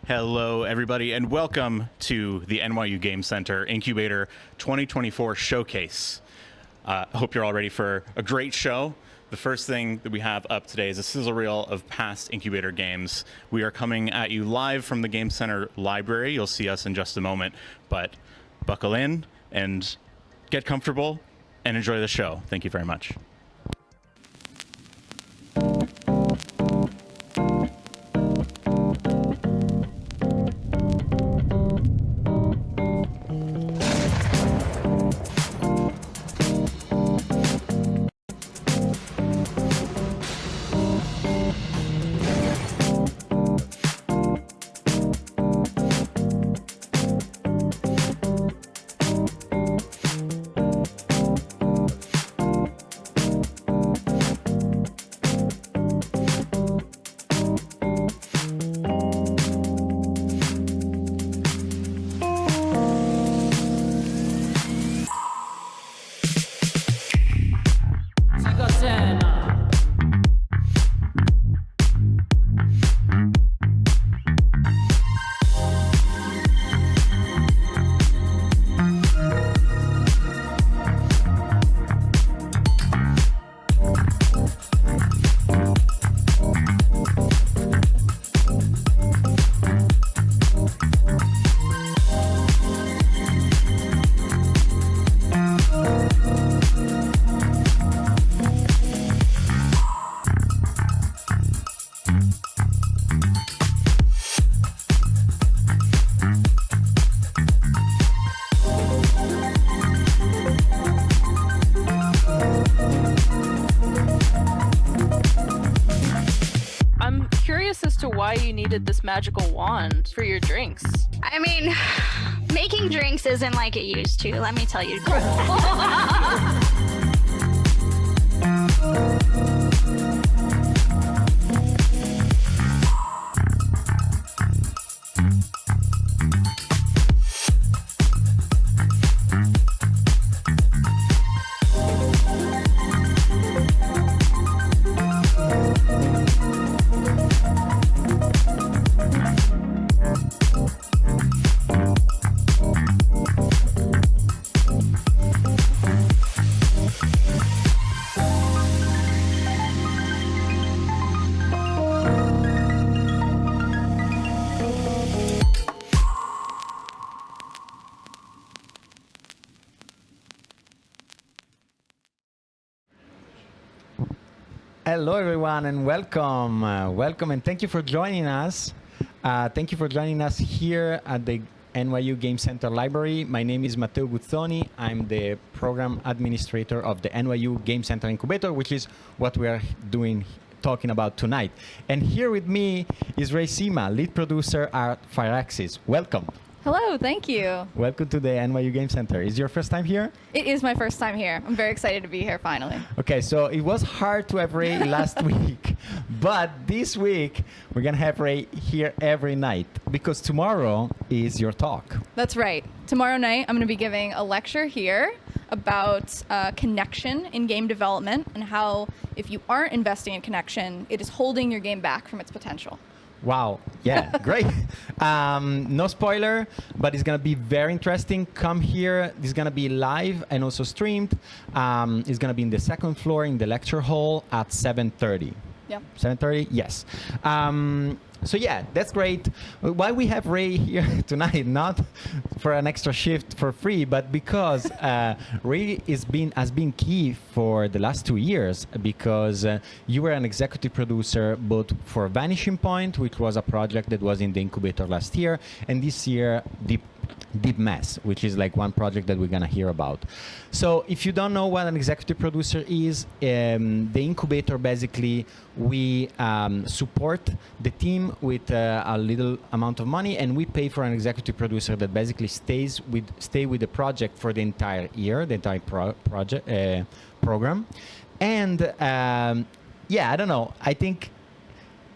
Hello, everybody, and welcome to the NYU Game Center Incubator 2024 Showcase. I hope you're all ready for a great show. The first thing that we have up today is a sizzle reel of past Incubator games. We are coming at you live from the Game Center library. You'll see us in just a moment, but buckle in and get comfortable and enjoy the show. Thank you very much. Why you needed this magical wand for your drinks. I mean, making drinks isn't like it used to, let me tell you. Hello, everyone, and welcome. Welcome, and thank you for joining us. Thank you for joining us here at the NYU Game Center Library. My name is Matteo Guzzoni. I'm the program administrator of the NYU Game Center Incubator, which is what we are talking about tonight. And here with me is Ray Sima, lead producer at Firaxis. Welcome. Hello, thank you. Welcome to the NYU Game Center. Is your first time here? It is my first time here. I'm very excited to be here finally. Okay, so it was hard to have Ray last week, but this week we're going to have Ray here every night because tomorrow is your talk. That's right. Tomorrow night I'm going to be giving a lecture here about connection in game development and how if you aren't investing in connection, it is holding your game back from its potential. Wow. Yeah, great. No spoiler, but it's going to be very interesting. Come here. This is going to be live and also streamed. It's going to be in the second floor in the lecture hall at 7:30. Yeah. 7:30? Yes. So yeah, that's great. Why we have Ray here tonight, not for an extra shift for free, but because Ray has been key for the last 2 years because you were an executive producer both for Vanishing Point, which was a project that was in the incubator last year, and this year Deep Mess, which is like one project that we're going to hear about. So if you don't know what an executive producer is, the incubator basically, we support the team with a little amount of money, and we pay for an executive producer that basically stay with the project for the entire year, the entire program. And yeah, I don't know. I think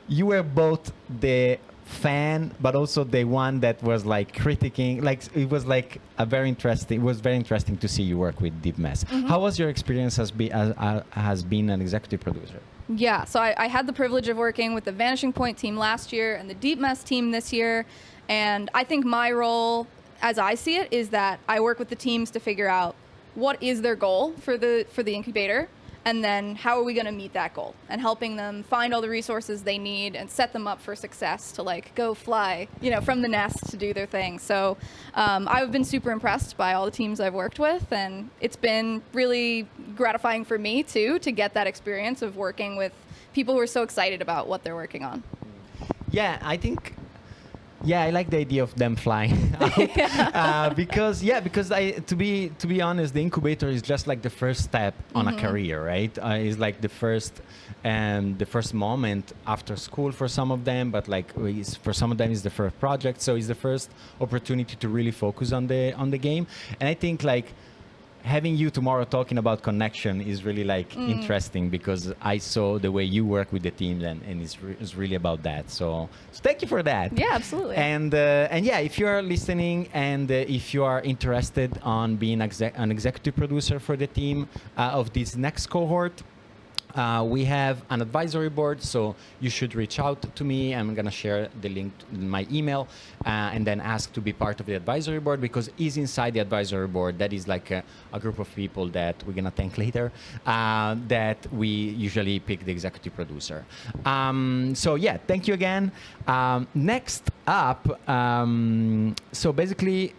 you were both the fan, but also the one that was like critiquing. Like it was like a very interesting. It was very interesting to see you work with Deep Mess. Mm-hmm. How was your experience as been an executive producer? Yeah, so I had the privilege of working with the Vanishing Point team last year and the Deep Mess team this year. And I think my role, as I see it, is that I work with the teams to figure out what is their goal for the incubator, and then how are we going to meet that goal, and helping them find all the resources they need and set them up for success to like go fly, from the nest to do their thing. So I've been super impressed by all the teams I've worked with, and it's been really gratifying for me too to get that experience of working with people who are so excited about what they're working on. Yeah, I like the idea of them flying out. because to be honest, the incubator is just like the first step on a career, right? It's like the first moment after school for some of them, but like for some of them it's the first project, so it's the first opportunity to really focus on the game. And I think like having you tomorrow talking about connection is really like interesting, because I saw the way you work with the team, and it's really about that. So thank you for that. Yeah, absolutely. And yeah, if you are listening and if you are interested on being an executive producer for the team of this next cohort, we have an advisory board, so you should reach out to me. I'm going to share the link to my email and then ask to be part of the advisory board, because it's inside the advisory board that is like a group of people that we're going to thank later, that we usually pick the executive producer. So yeah, thank you again. Next up, so basically,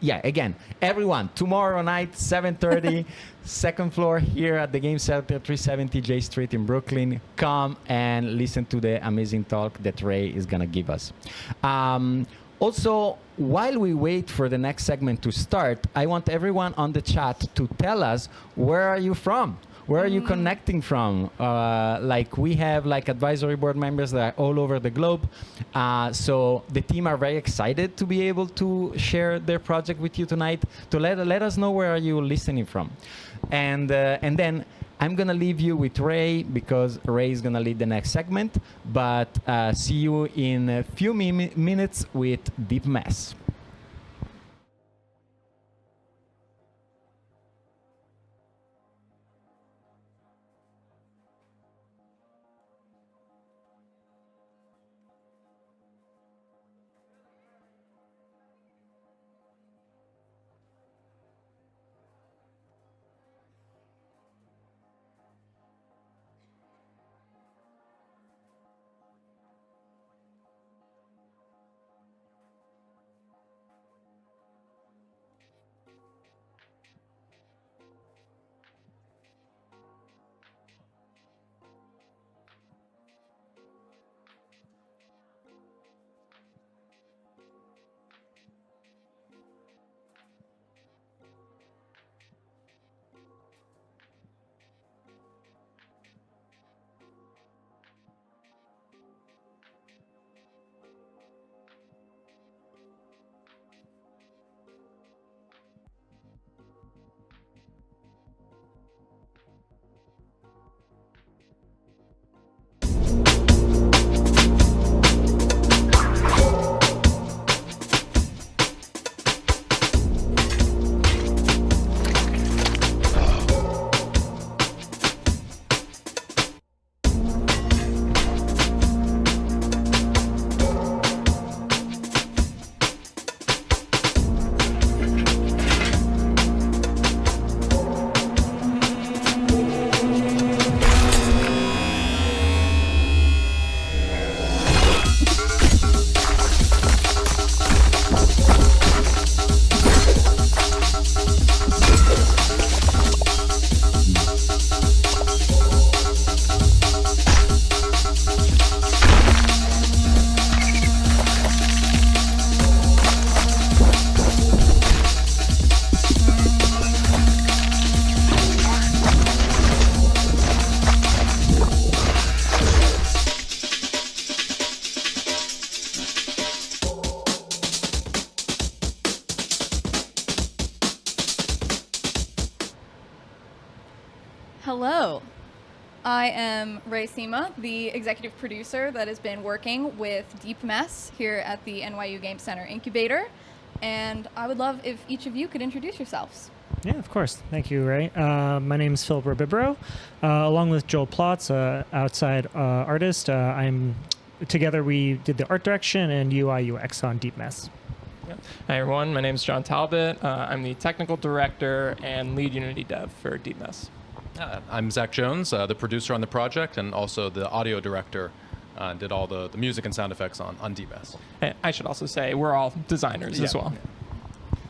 yeah, again, everyone, tomorrow night, 7:30, second floor here at the Game Center, 370 J Street in Brooklyn. Come and listen to the amazing talk that Ray is going to give us. Also, while we wait for the next segment to start, I want everyone on the chat to tell us, where are you from? Where are you connecting from? Like we have like advisory board members that are all over the globe. So the team are very excited to be able to share their project with you tonight. To let us know where are you listening from. And then I'm going to leave you with Ray, because Ray is going to lead the next segment. But see you in a few minutes with Deep Mess. Hello. I am Ray Sima, the executive producer that has been working with Deep Mess here at the NYU Game Center Incubator. And I would love if each of you could introduce yourselves. Yeah, of course. Thank you, Ray. My name is Philip Rabibro. Along with Joel Plotz, outside artist, together we did the art direction and UI UX on Deep Mess. Hi everyone, my name is John Talbot. I'm the technical director and lead Unity dev for Deep Mess. I'm Zach Jones, the producer on the project and also the audio director. Did all the music and sound effects on Deep Mess. And I should also say we're all designers as well.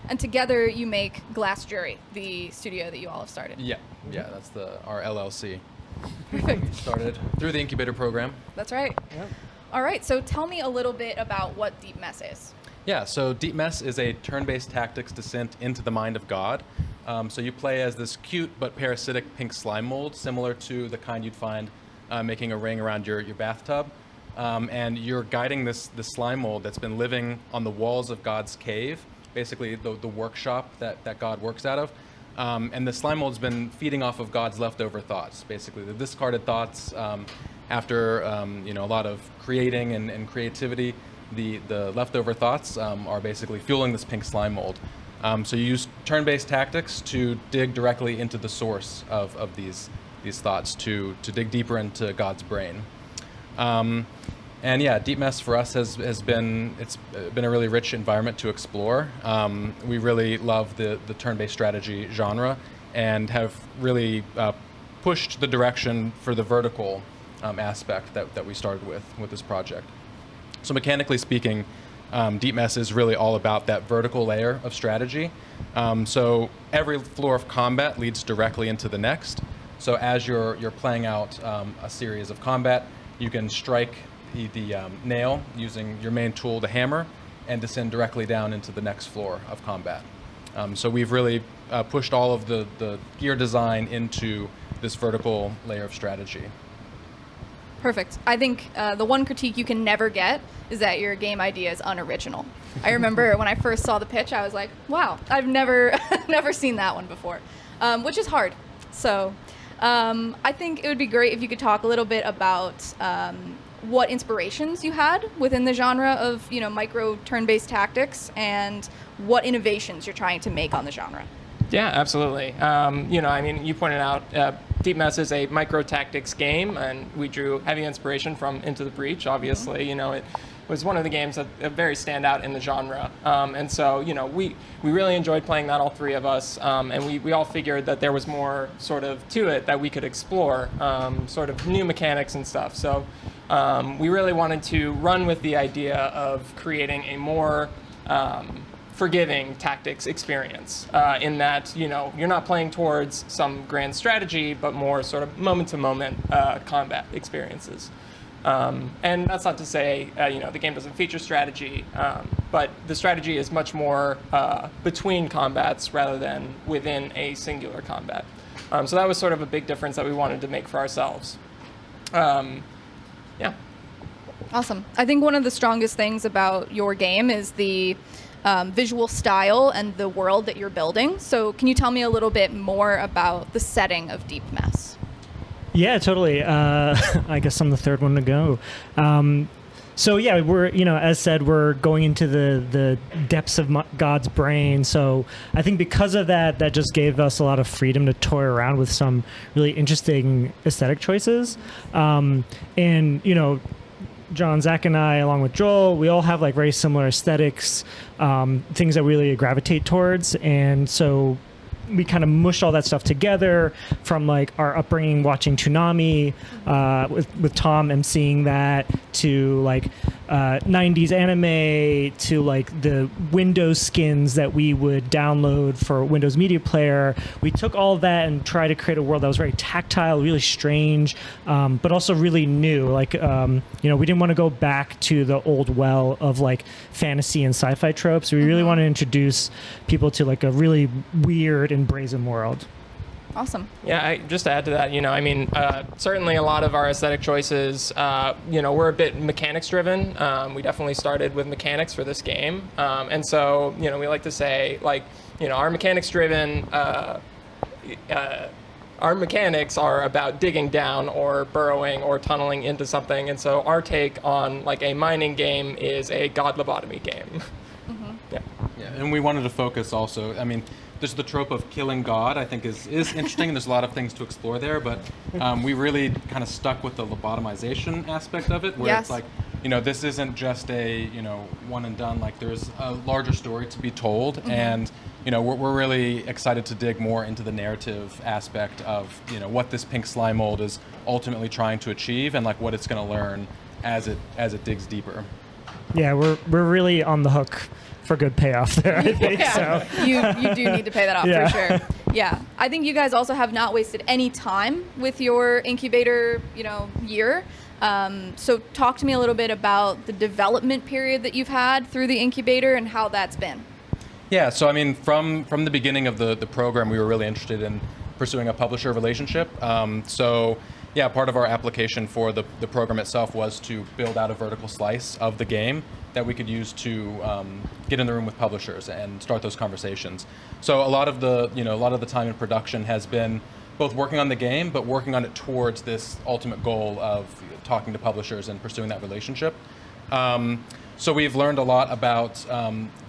And together you make Glass Jury, the studio that you all have started. Yeah, that's our LLC. Perfect. Started through the Incubator program. That's right. Yep. All right, so tell me a little bit about what Deep Mess is. Yeah, so Deep Mess is a turn-based tactics descent into the mind of God. So you play as this cute but parasitic pink slime mold, similar to the kind you'd find making a ring around your bathtub. And you're guiding this slime mold that's been living on the walls of God's cave, basically the workshop that God works out of. And the slime mold's been feeding off of God's leftover thoughts, basically the discarded thoughts after a lot of creating and creativity. The leftover thoughts are basically fueling this pink slime mold. So you use turn-based tactics to dig directly into the source of these thoughts, to dig deeper into God's brain. And yeah, Deep Mess for us has been a really rich environment to explore. We really love the turn-based strategy genre and have really pushed the direction for the vertical aspect that we started with this project. So mechanically speaking, Deep Mess is really all about that vertical layer of strategy. So every floor of combat leads directly into the next. So as you're playing out a series of combat, you can strike the nail using your main tool, the hammer, and descend directly down into the next floor of combat. So we've really pushed all of the gear design into this vertical layer of strategy. Perfect. I think the one critique you can never get is that your game idea is unoriginal. I remember when I first saw the pitch, I was like, wow, I've never seen that one before, which is hard. So I think it would be great if you could talk a little bit about what inspirations you had within the genre of micro turn-based tactics and what innovations you're trying to make on the genre. Yeah, absolutely. You pointed out Deep Mess is a micro tactics game, and we drew heavy inspiration from Into the Breach. Obviously, it was one of the games that very stand out in the genre, and so we really enjoyed playing that, all three of us, and we all figured that there was more sort of to it that we could explore, sort of new mechanics and stuff. So we really wanted to run with the idea of creating a more forgiving tactics experience, in that you're not playing towards some grand strategy, but more sort of moment-to-moment combat experiences. And that's not to say the game doesn't feature strategy, but the strategy is much more between combats rather than within a singular combat. So that was sort of a big difference that we wanted to make for ourselves. Yeah. Awesome. I think one of the strongest things about your game is the visual style and the world that you're building. So can you tell me a little bit more about the setting of Deep Mess? Yeah, totally. I guess I'm the third one to go. So yeah, we're, as said, we're going into the depths of God's brain. So I think because of that, that just gave us a lot of freedom to toy around with some really interesting aesthetic choices. John, Zach, and I, along with Joel, we all have like very similar aesthetics, things that we really gravitate towards. And so we kind of mushed all that stuff together from like our upbringing watching Toonami, with Tom emceeing that, to like 90s anime, to like the Windows skins that we would download for Windows Media Player. We took all of that and tried to create a world that was very tactile, really strange, but also really new. Like, we didn't want to go back to the old well of like fantasy and sci-fi tropes. We really want to introduce people to like a really weird and brazen world. Awesome. Yeah, just to add to that, certainly a lot of our aesthetic choices, we're a bit mechanics driven. We definitely started with mechanics for this game. And so, we like to say, like, our mechanics driven, our mechanics are about digging down or burrowing or tunneling into something. And so our take on like a mining game is a god lobotomy game. Yeah, and we wanted to focus also, there's the trope of killing God, I think is interesting, and there's a lot of things to explore there, but we really kind of stuck with the lobotomization aspect of it, where Yes. it's like, this isn't just a, one and done, like there's a larger story to be told, and, we're really excited to dig more into the narrative aspect of, what this pink slime mold is ultimately trying to achieve, and like what it's going to learn as it digs deeper. Yeah, we're really on the hook for good payoff there, I think. So You do need to pay that off Yeah. for sure. Yeah. I think you guys also have not wasted any time with your incubator, year. So talk to me a little bit about the development period that you've had through the incubator and how that's been. Yeah, so I mean, from the beginning of the program, we were really interested in pursuing a publisher relationship. So yeah, part of our application for the program itself was to build out a vertical slice of the game that we could use to get in the room with publishers and start those conversations. So a lot of the time in production has been both working on the game, but working on it towards this ultimate goal of talking to publishers and pursuing that relationship. So we've learned a lot about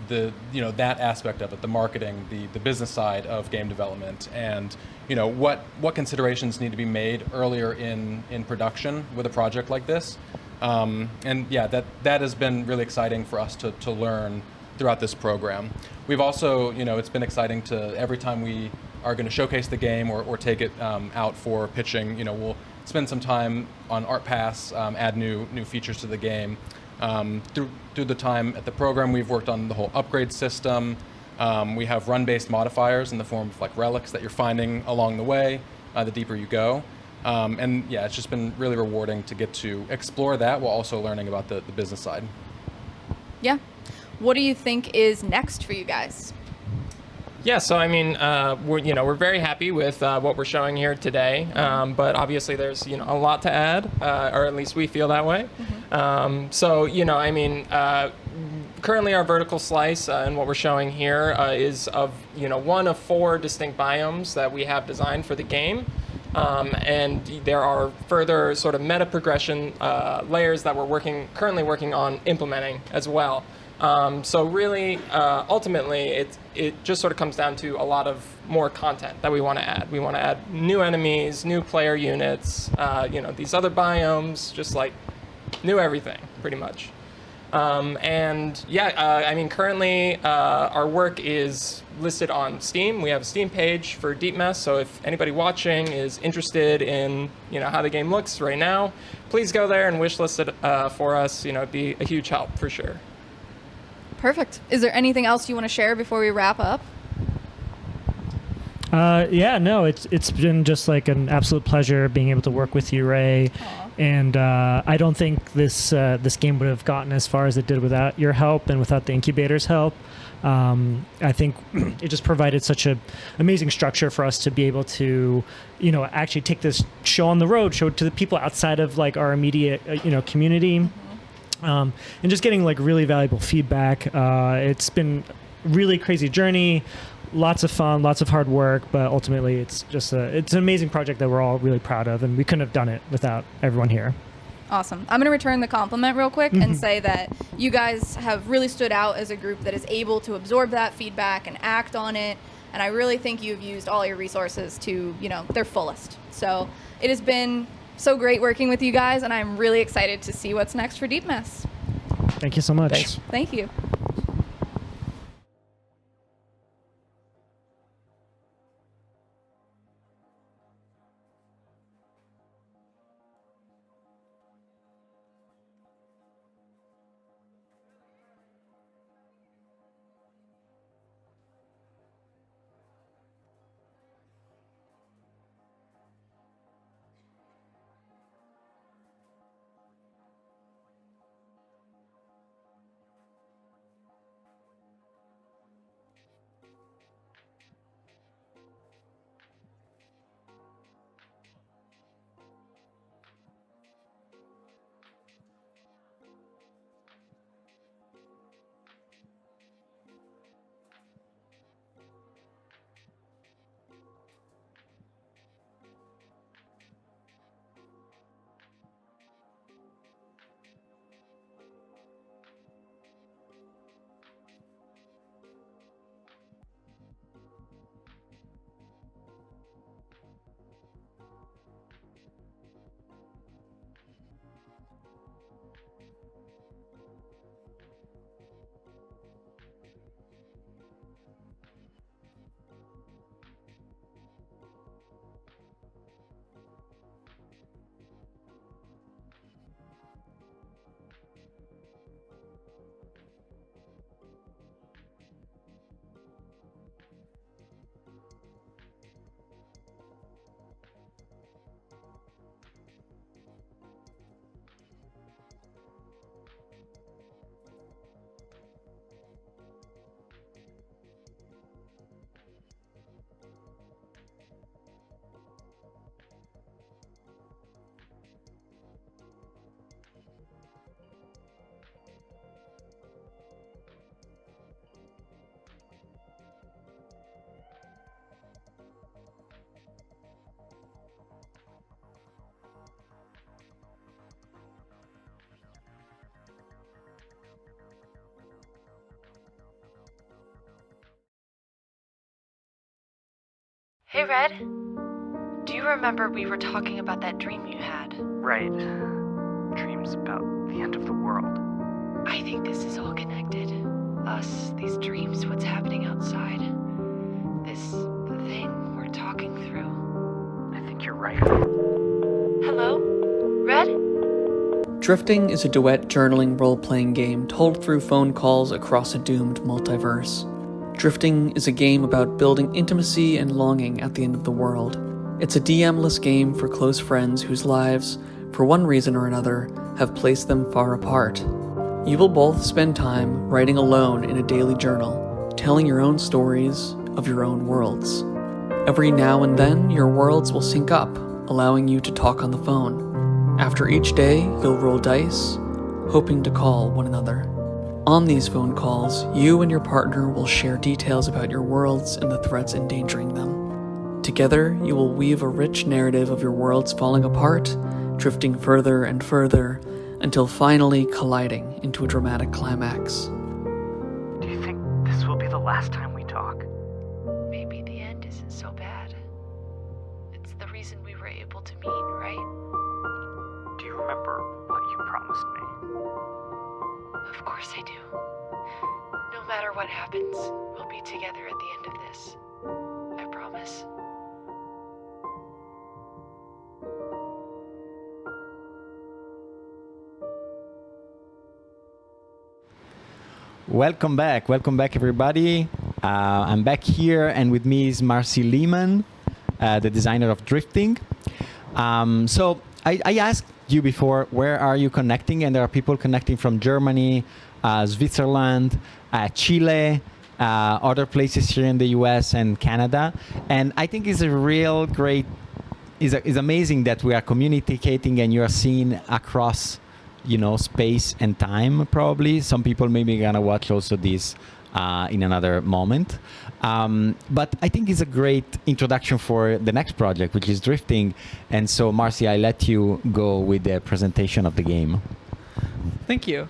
that aspect of it, the marketing, the business side of game development, and what considerations need to be made earlier in production with a project like this. And yeah, that has been really exciting for us to learn throughout this program. We've also, it's been exciting to every time we are going to showcase the game or take it out for pitching, we'll spend some time on ArtPass, add new features to the game. Through the time at the program, we've worked on the whole upgrade system. We have run-based modifiers in the form of like relics that you're finding along the way, the deeper you go. And yeah, it's just been really rewarding to get to explore that while also learning about the business side. Yeah. What do you think is next for you guys? Yeah, so I mean, we're very happy with what we're showing here today, but obviously there's a lot to add, or at least we feel that way. So currently our vertical slice and what we're showing here is of one of 4 distinct biomes that we have designed for the game. And there are further sort of meta progression layers that we're currently working on implementing as well. So really, ultimately, it just sort of comes down to a lot of more content that we want to add. We want to add new enemies, new player units, these other biomes, just like new everything, pretty much. Currently our work is listed on Steam. We have a Steam page for Deep Mess, so if anybody watching is interested in how the game looks right now, please go there and wishlist it for us. It'd be a huge help for sure. Perfect. Is there anything else you want to share before we wrap up? It's been just like an absolute pleasure being able to work with you, Ray. Aw. And I don't think this game would have gotten as far as it did without your help and without the incubator's help. I think it just provided such an amazing structure for us to be able to, actually take this show on the road, show it to the people outside of like our immediate, community. And just getting like really valuable feedback. It's been a really crazy journey, lots of fun, lots of hard work, but ultimately it's just it's an amazing project that we're all really proud of, and we couldn't have done it without everyone here. Awesome. I'm going to return the compliment real quick and say that you guys have really stood out as a group that is able to absorb that feedback and act on it. And I really think you've used all your resources to, their fullest. So it has been so great working with you guys, and I'm really excited to see what's next for Deep Mess. Thank you so much. Thanks. Thank you. Hey, Red. Do you remember we were talking about that dream you had? Right. Dreams about the end of the world. I think this is all connected. Us, these dreams, what's happening outside. This thing we're talking through. I think you're right. Hello? Red? Drifting is a duet journaling role-playing game told through phone calls across a doomed multiverse. Drifting is a game about building intimacy and longing at the end of the world. It's a DM-less game for close friends whose lives, for one reason or another, have placed them far apart. You will both spend time writing alone in a daily journal, telling your own stories of your own worlds. Every now and then, your worlds will sync up, allowing you to talk on the phone. After each day, you'll roll dice, hoping to call one another. On these phone calls, you and your partner will share details about your worlds and the threats endangering them. Together, you will weave a rich narrative of your worlds falling apart, drifting further and further, until finally colliding into a dramatic climax. Do you think this will be the last time we talk? Maybe the end isn't so bad. It's the reason we were able to meet, right? Do you remember what you promised me? Of course I do. No matter what happens, we'll be together at the end of this. I promise. Welcome back, everybody. I'm back here, and with me is Marcy Lehman, the designer of Drifting. So I asked you before, where are you connecting? And there are people connecting from Germany, Switzerland, Chile, other places here in the US and Canada. And I think it's a real great, it's amazing that we are communicating and you are seen across, space and time, probably. Some people maybe gonna watch also this in another moment. But I think it's a great introduction for the next project, which is Drifting. And so, Marcy, I let you go with the presentation of the game. Thank you.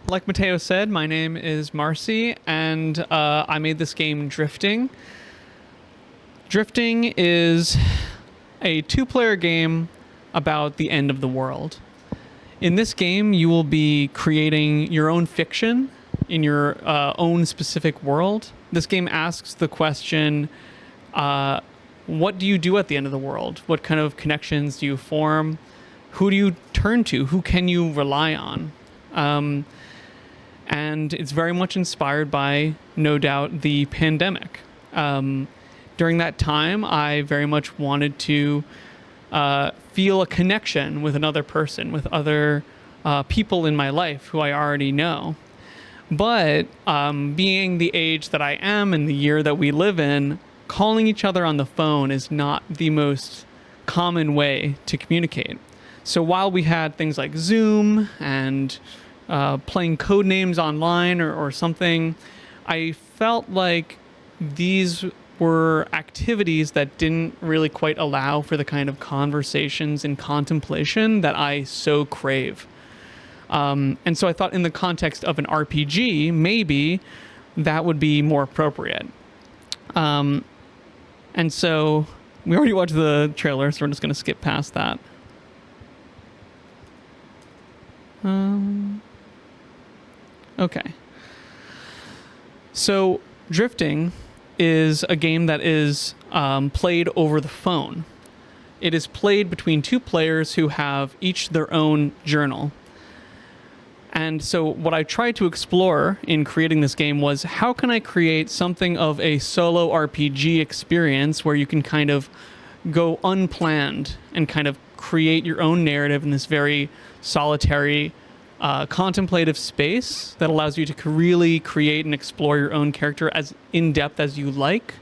Like Matteo said, my name is Marcy, and I made this game Drifting. Drifting is a two-player game about the end of the world. In this game, you will be creating your own fiction in your own specific world. This game asks the question, what do you do at the end of the world? What kind of connections do you form? Who do you turn to? Who can you rely on? And it's very much inspired by, no doubt, the pandemic. During that time, I very much wanted to feel a connection with another person, with other people in my life who I already know. But being the age that I am and the year that we live in, calling each other on the phone is not the most common way to communicate. So while we had things like Zoom and playing code names online or something, I felt like these were activities that didn't really quite allow for the kind of conversations and contemplation that I so crave. And so I thought in the context of an RPG, maybe that would be more appropriate. And so we already watched the trailer, so we're just going to skip past that. Okay. So Drifting is a game that is played over the phone. It is played between two players who have each their own journal. And so what I tried to explore in creating this game was, how can I create something of a solo RPG experience where you can kind of go unplanned and kind of create your own narrative in this very solitary, contemplative space that allows you to really create and explore your own character as in-depth as you like,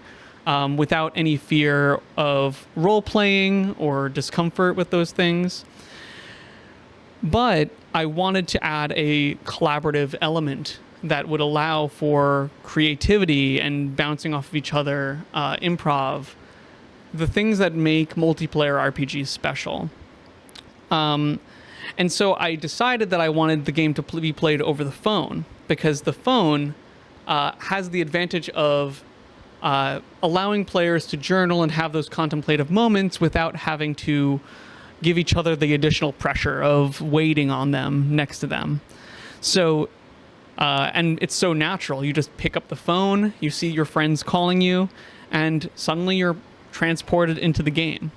without any fear of role-playing or discomfort with those things. But I wanted to add a collaborative element that would allow for creativity and bouncing off of each other, improv, the things that make multiplayer RPGs special. And so I decided that I wanted the game to be played over the phone, because the phone has the advantage of allowing players to journal and have those contemplative moments without having to give each other the additional pressure of waiting on them next to them. So, and it's so natural. You just pick up the phone, you see your friends calling you, and suddenly you're transported into the game.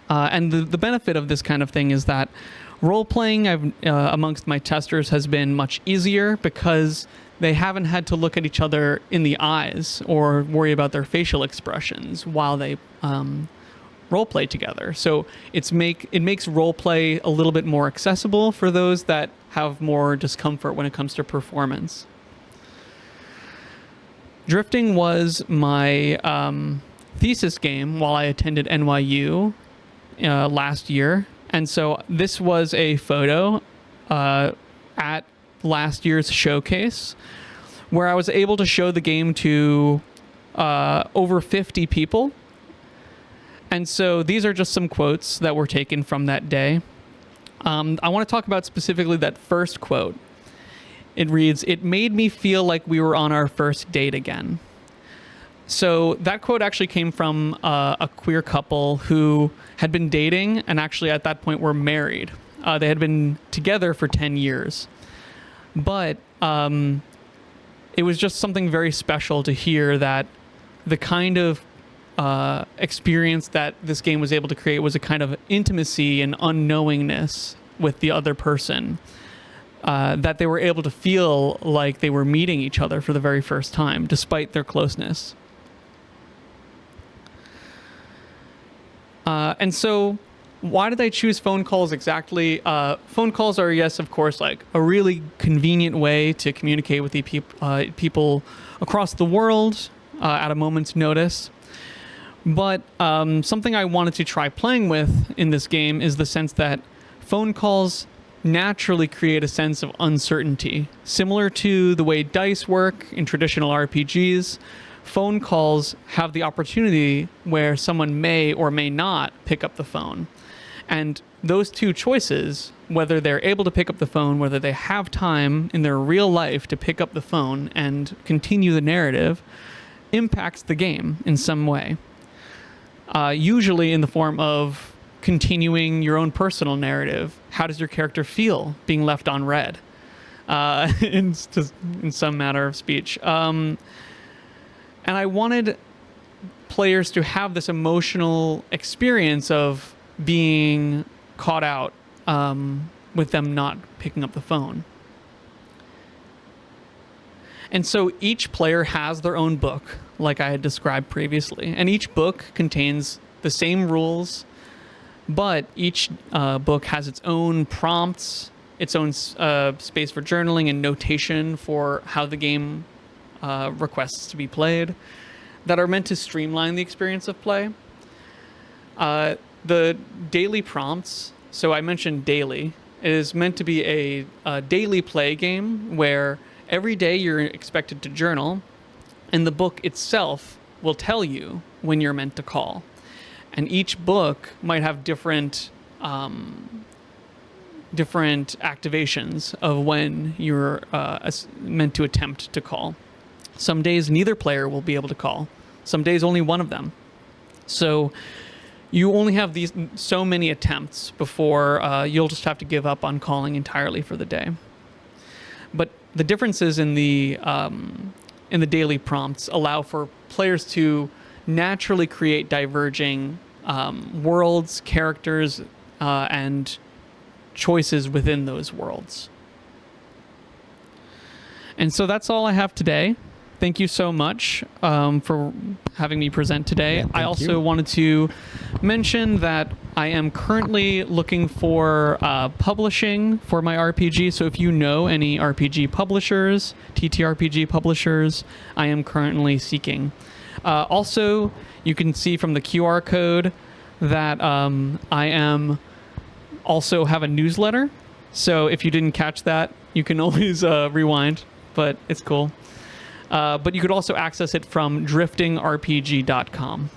And the benefit of this kind of thing is that role-playing amongst my testers has been much easier because they haven't had to look at each other in the eyes or worry about their facial expressions while they role-play together. So it makes role-play a little bit more accessible for those that have more discomfort when it comes to performance. Drifting was my thesis game while I attended NYU last year. And so this was a photo at last year's showcase where I was able to show the game to over 50 people. And so these are just some quotes that were taken from that day. I want to talk about specifically that first quote. It reads, "It made me feel like we were on our first date again." So that quote actually came from a queer couple who had been dating and actually at that point were married. They had been together for 10 years. But it was just something very special to hear that the kind of experience that this game was able to create was a kind of intimacy and unknowingness with the other person. That they were able to feel like they were meeting each other for the very first time, despite their closeness. And so why did I choose phone calls exactly? Phone calls are, yes, of course, like a really convenient way to communicate with the people across the world at a moment's notice. But something I wanted to try playing with in this game is the sense that phone calls naturally create a sense of uncertainty. Similar to the way dice work in traditional RPGs, phone calls have the opportunity where someone may or may not pick up the phone. And those two choices, whether they're able to pick up the phone, whether they have time in their real life to pick up the phone and continue the narrative, impacts the game in some way. Usually in the form of continuing your own personal narrative. How does your character feel being left on red? In some matter of speech. And I wanted players to have this emotional experience of being caught out with them not picking up the phone. And so each player has their own book, like I had described previously. And each book contains the same rules, but each book has its own prompts, its own space for journaling and notation for how the game requests to be played, that are meant to streamline the experience of play. The daily prompts, so I mentioned daily, is meant to be a daily play game where every day you're expected to journal, and the book itself will tell you when you're meant to call. And each book might have different activations of when you're meant to attempt to call. Some days neither player will be able to call. Some days only one of them. So you only have so many attempts before you'll just have to give up on calling entirely for the day. But the differences in the daily prompts allow for players to naturally create diverging worlds, characters, and choices within those worlds. And so that's all I have today. Thank you so much for having me present today. Yeah, I also wanted to mention that I am currently looking for publishing for my RPG. So if you know any RPG publishers, TTRPG publishers, I am currently seeking. Also, you can see from the QR code that I am also have a newsletter. So if you didn't catch that, you can always rewind, but it's cool. But you could also access it from driftingrpg.com.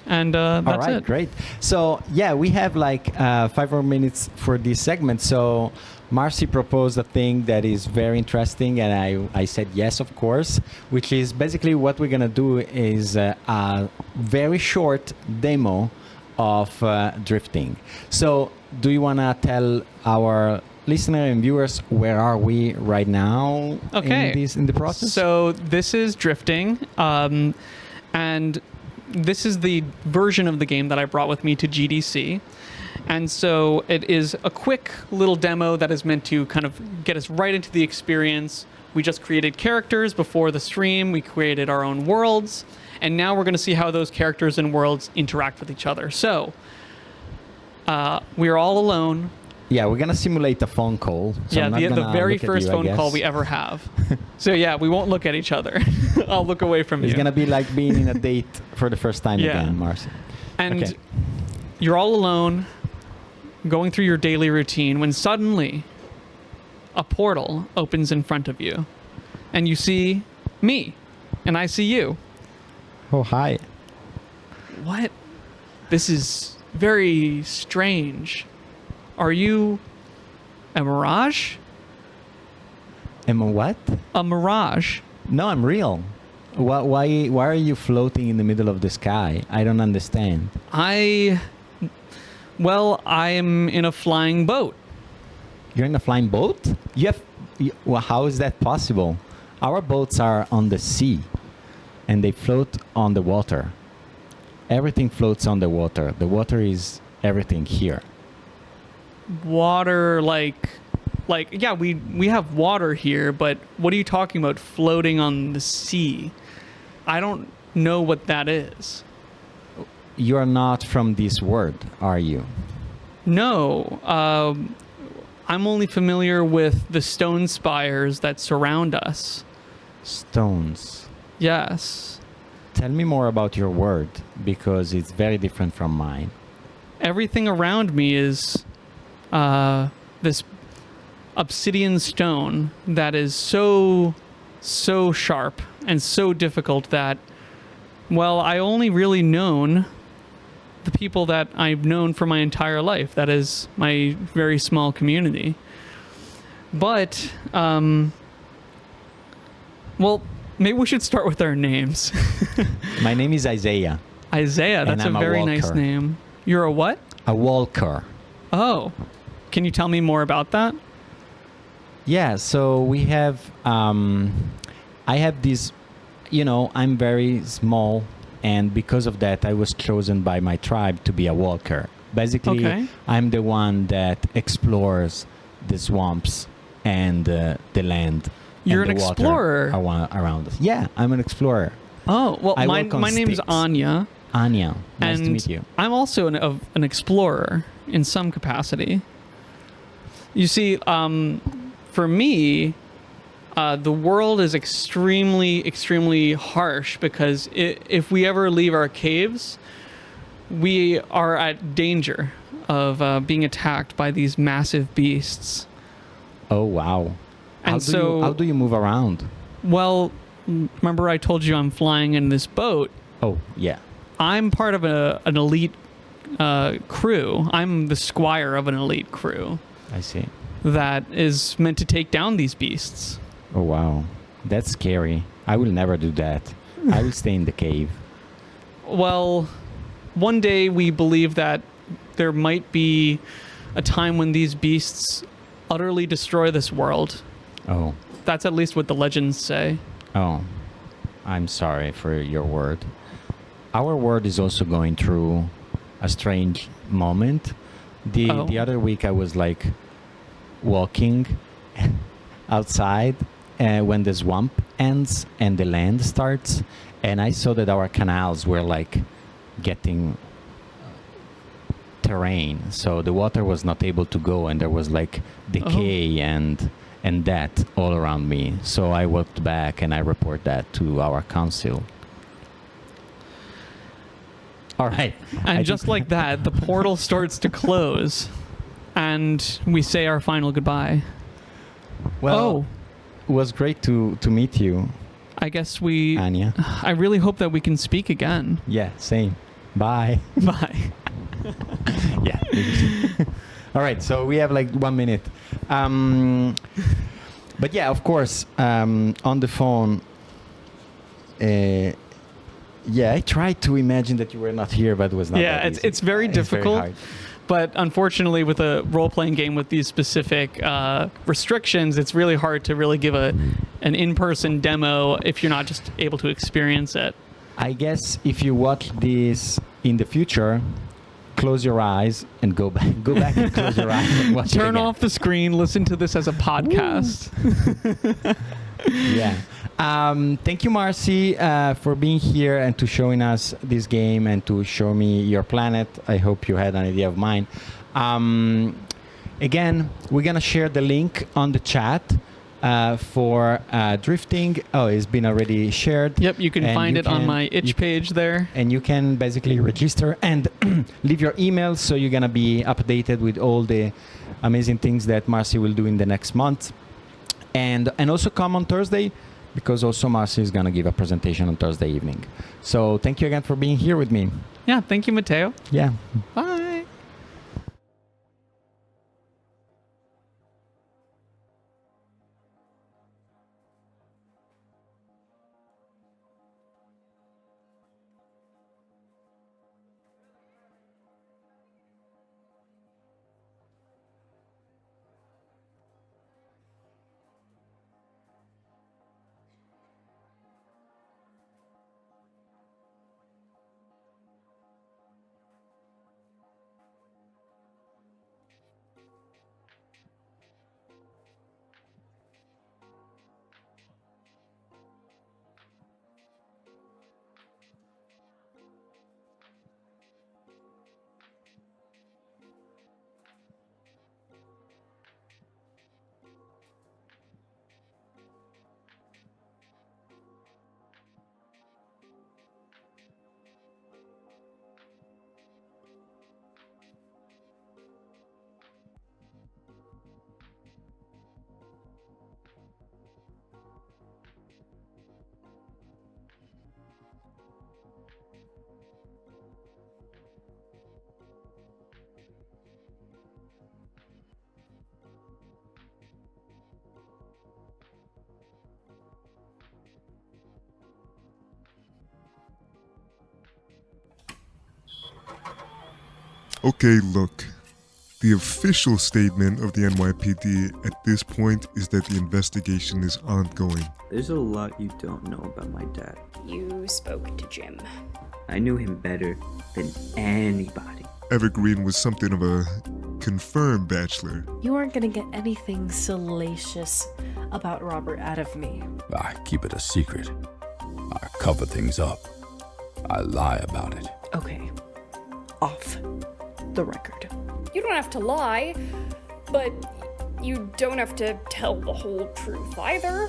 And that's All right, it. great. So yeah, we have like 5 more minutes for this segment. So Marcy proposed a thing that is very interesting, and I said yes, of course. Which is basically what we're gonna do is a very short demo of drifting. So do you wanna tell our listener and viewers where are we right now in the process? So this is drifting, and this is the version of the game that I brought with me to GDC. And so it is a quick little demo that is meant to kind of get us right into the experience. We just created characters before the stream. We created our own worlds. And now we're going to see how those characters and worlds interact with each other. So we're all alone. Yeah, we're gonna simulate a phone call. So yeah, I'm not the gonna very look at first you, I phone call guess. we ever have. So yeah, we won't look at each other. I'll look away from It's you. gonna be like being in a date for the first time Yeah. again, Marcy. And Okay. you're all alone, going through your daily routine, when suddenly a portal opens in front of you. And you see me, and I see you. Oh, hi. What? This is very strange. Are you a mirage? Am I what? A mirage. No, I'm real. Why are you floating in the middle of the sky? I don't understand. Well, I'm in a flying boat. You're in a flying boat? Well, how is that possible? Our boats are on the sea, and they float on the water. Everything floats on the water. The water is everything here. Water, like yeah, we have water here, but what are you talking about floating on the sea? I don't know what that is. You are not from this world, are you? No, I'm only familiar with the stone spires that surround us. Stones. Yes. Tell me more about your world, because it's very different from mine. Everything around me is this obsidian stone that is so sharp and so difficult that, well, I only really known the people that I've known for my entire life. That is my very small community. But, well, maybe we should start with our names. My name is Isaiah. Isaiah, that's a I'm a very nice walker. name. You're a what? A walker. Oh, can you tell me more about that? Yeah, so we have, I have this, I'm very small, and because of that, I was chosen by my tribe to be a walker. Basically, Okay. I'm the one that explores the swamps and the land. You're and an the water explorer. around us. Yeah, I'm an explorer. Oh, well, I my walk on name's sticks. Anya. Anya, nice to and meet you. I'm also an explorer in some capacity. You see, for me, the world is extremely harsh because if we ever leave our caves, we are at danger of being attacked by these massive beasts. Oh, wow. And How do you move around? Well, remember I told you I'm flying in this boat? Oh, yeah. I'm part of an elite crew. I'm the squire of an elite crew I see. that is meant to take down these beasts. Oh, wow. That's scary. I will never do that. I will stay in the cave. Well, one day we believe that there might be a time when these beasts utterly destroy this world. Oh. That's at least what the legends say. Oh. I'm sorry for your word. Our world is also going through a strange moment. The other week I was like walking outside when the swamp ends and the land starts, and I saw that our canals were like getting terrain, so the water was not able to go, and there was like decay and that all around me. So I walked back and I report that to our council. All right. And just like that, the portal starts to close, and we say our final goodbye. Well, it was great to meet you, I guess we... Anya. I really hope that we can speak again. Yeah, same. Bye. Bye. Yeah. All right. So we have like 1 minute. But yeah, of course, on the phone. Yeah, I tried to imagine that you were not here, but it was not. Yeah, that easy. it's very difficult. Very hard. But unfortunately, with a role-playing game with these specific restrictions, it's really hard to really give an in-person demo if you're not just able to experience it. I guess if you watch this in the future, close your eyes and go back. Go back and close your eyes and watch it Turn again. off the screen. Listen to this as a podcast. Yeah. Thank you, Marcy, for being here and to showing us this game and to show me your planet. I hope you had an idea of mine. Again, we're going to share the link on the chat for drifting. Oh, it's been already shared. Yep, you can find it on my itch page there. And you can basically register and leave your email so you're going to be updated with all the amazing things that Marcy will do in the next month. And also come on Thursday, because also Marcy is going to give a presentation on Thursday evening. So thank you again for being here with me. Yeah, thank you, Matteo. Yeah. Bye. Okay, look. The official statement of the NYPD at this point is that the investigation is ongoing. There's a lot you don't know about my dad. You spoke to Jim. I knew him better than anybody. Evergreen was something of a confirmed bachelor. You aren't gonna get anything salacious about Robert out of me. I keep it a secret. I cover things up. I lie about it. Okay. Off the record. You don't have to lie, but you don't have to tell the whole truth either.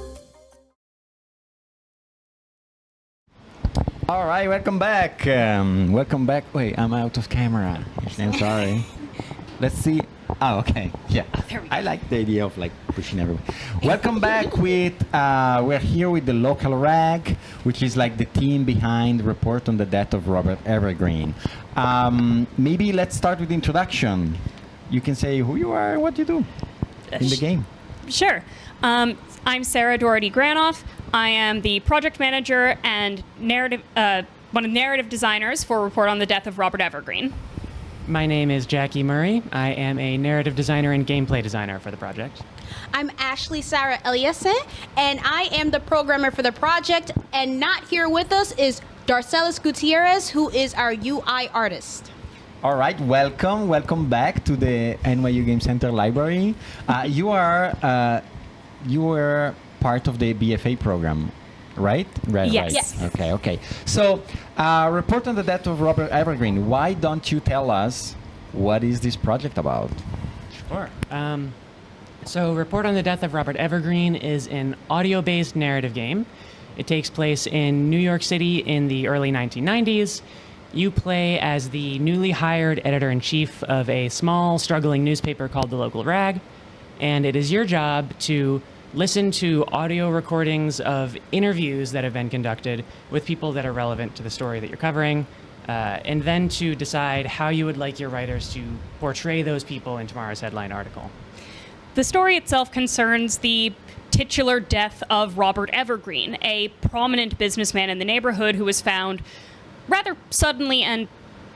All right, welcome back. Welcome back. Wait, I'm out of camera. I'm sorry. Let's see. Oh, okay. Yeah. I like the idea of like pushing everyone. Welcome back with, we're here with the local rag, which is like the team behind the report on the death of Robert Evergreen. Maybe let's start with the introduction. You can say who you are and what you do in the game. Sure. I'm Sarah Doherty Granoff. I am the project manager and narrative, one of the narrative designers for Report on the Death of Robert Evergreen. My name is Jackie Murray. I am a narrative designer and gameplay designer for the project. I'm Ashley Sarah Eliason, and I am the programmer for the project. And not here with us is Darcelis Gutierrez, who is our UI artist. All right, welcome back to the NYU Game Center library. You were part of the BFA program, right? Right. Yes. Right. Okay. So, report on the death of Robert Evergreen. Why don't you tell us what is this project about? Sure. So, Report on the Death of Robert Evergreen is an audio-based narrative game. It takes place in New York City in the early 1990s. You play as the newly hired editor-in-chief of a small, struggling newspaper called The Local Rag, and it is your job to listen to audio recordings of interviews that have been conducted with people that are relevant to the story that you're covering, and then to decide how you would like your writers to portray those people in tomorrow's headline article. The story itself concerns the titular death of Robert Evergreen, a prominent businessman in the neighborhood who was found rather suddenly and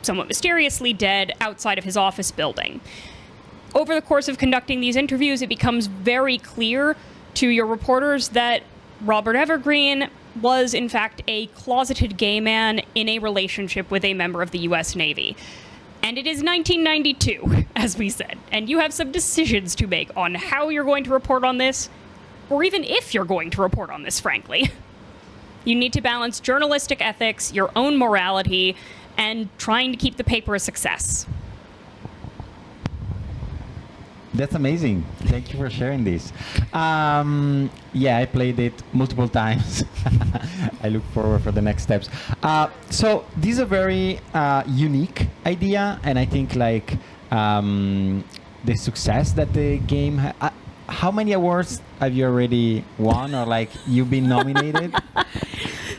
somewhat mysteriously dead outside of his office building. Over the course of conducting these interviews, it becomes very clear to your reporters that Robert Evergreen was, in fact, a closeted gay man in a relationship with a member of the U.S. Navy. And it is 1992, as we said, and you have some decisions to make on how you're going to report on this, or even if you're going to report on this, frankly. You need to balance journalistic ethics, your own morality, and trying to keep the paper a success. That's amazing. Thank you for sharing this. Yeah, I played it multiple times. I look forward for the next steps. So this is a very unique idea, and I think like the success that the game. How many awards have you already won, or like you've been nominated?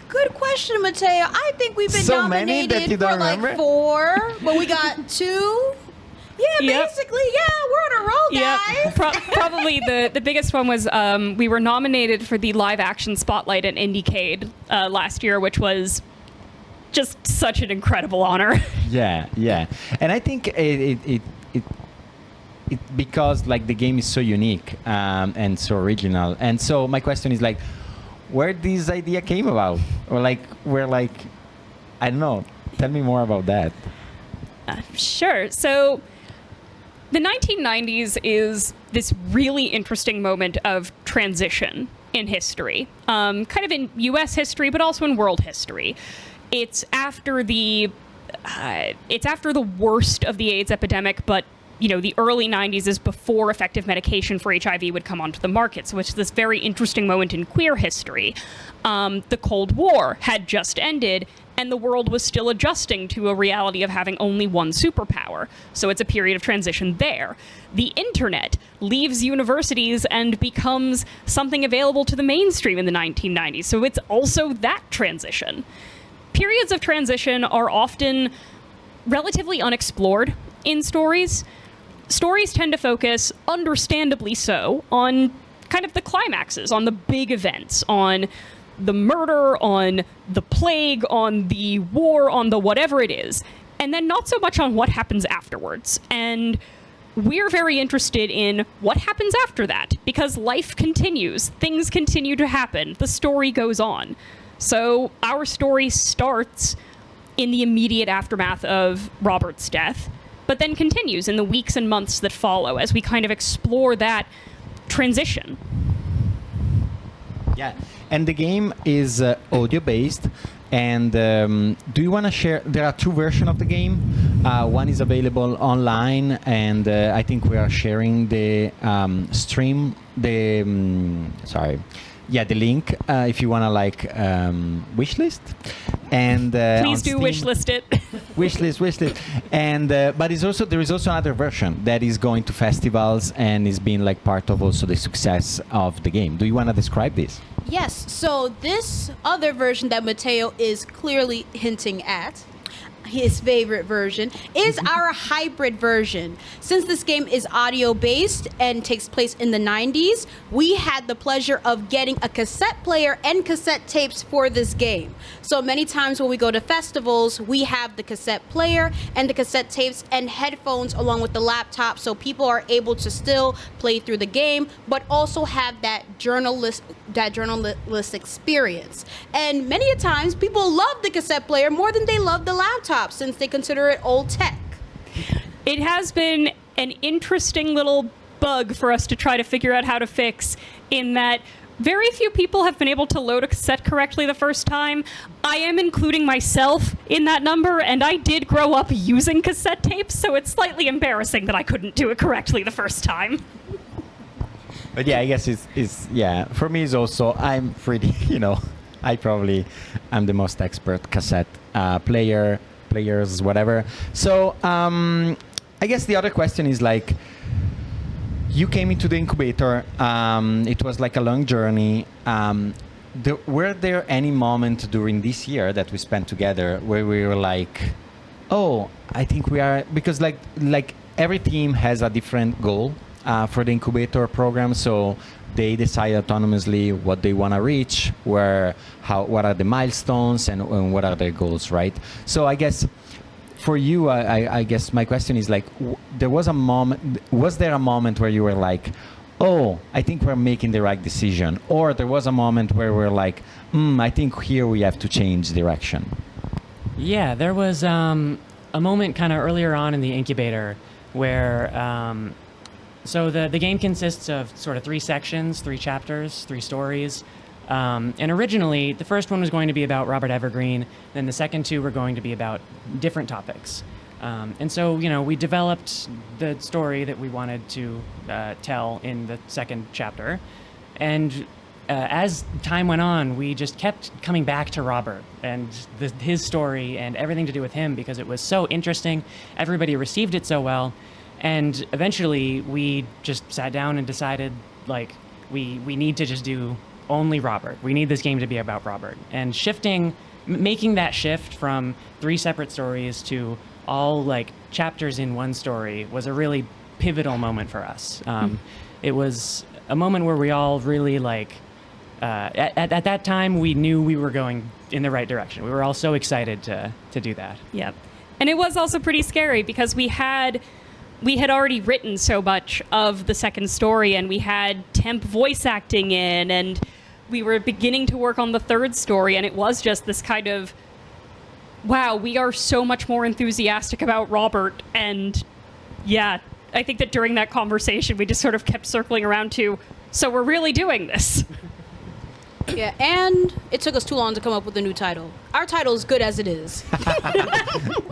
Good question, Mateo. I think we've been So many nominated that you don't for like remember? 4, but we got 2. Yeah, basically, we're on a roll, guys. Probably the biggest one was we were nominated for the live action spotlight at Indiecade last year, which was just such an incredible honor. Yeah, and I think it because like the game is so unique and so original, and so my question is like, where this idea came about, or like where like, I don't know. Tell me more about that. Sure. So the 1990s is this really interesting moment of transition in history, kind of in U.S. history, but also in world history. It's after the worst of the AIDS epidemic, but the early 90s is before effective medication for HIV would come onto the market. So it's this very interesting moment in queer history. The Cold War had just ended, and the world was still adjusting to a reality of having only one superpower. So it's a period of transition there. The internet leaves universities and becomes something available to the mainstream in the 1990s. So it's also that transition. Periods of transition are often relatively unexplored in stories. Stories tend to focus, understandably so, on kind of the climaxes, on the big events, on the murder, on the plague, on the war, on the whatever it is, and then not so much on what happens afterwards. And we're very interested in what happens after that, because life continues, things continue to happen, the story goes on. So our story starts in the immediate aftermath of Robert's death, but then continues in the weeks and months that follow as we kind of explore that transition. Yeah, and the game is audio-based. And do you want to share? There are 2 versions of the game. One is available online, and I think we are sharing the stream. The link if you want to like wishlist. And please do wishlist it. wishlist. And but there is also another version that is going to festivals and is being like part of also the success of the game. Do you want to describe this? Yes, so this other version that Mateo is clearly hinting at, his favorite version, is our hybrid version. Since this game is audio-based and takes place in the 90s, we had the pleasure of getting a cassette player and cassette tapes for this game. So many times when we go to festivals, we have the cassette player and the cassette tapes and headphones along with the laptop, so people are able to still play through the game, but also have that journalist experience. And many a times, people love the cassette player more than they love the laptop, since they consider it old tech. It has been an interesting little bug for us to try to figure out how to fix, in that very few people have been able to load a cassette correctly the first time. I am including myself in that number, and I did grow up using cassette tapes, so it's slightly embarrassing that I couldn't do it correctly the first time. But yeah, I guess it's for me it's also, I'm pretty, I probably am the most expert cassette players, whatever. So I guess the other question is like, you came into the incubator, it was like a long journey. were there any moment during this year that we spent together where we were like, oh, I think we are, because like every team has a different goal for the incubator program, so they decide autonomously what they want to reach, what are the milestones, and what are their goals, right? So I guess for you, I guess my question is like, was there a moment where you were like, oh, I think we're making the right decision, or there was a moment where we're like, I think here we have to change direction? Yeah, there was a moment kind of earlier on in the incubator where so the game consists of sort of 3 sections, 3 chapters, 3 stories. And originally, the first one was going to be about Robert Evergreen, then the second 2 were going to be about different topics. And so, we developed the story that we wanted to tell in the second chapter. And as time went on, we just kept coming back to Robert and his story and everything to do with him because it was so interesting. Everybody received it so well. And eventually, we just sat down and decided, like, we need to just do only Robert. We need this game to be about Robert. And making that shift from 3 separate stories to all, like, chapters in one story was a really pivotal moment for us. It was a moment where we all really, like, at that time, we knew we were going in the right direction. We were all so excited to do that. Yep. And it was also pretty scary because we had already written so much of the second story, and we had temp voice acting in, and we were beginning to work on the third story, and it was just this kind of, wow, we are so much more enthusiastic about Robert. And yeah, I think that during that conversation, we just sort of kept circling around to, so we're really doing this. Yeah, and it took us too long to come up with a new title. Our title is good as it is.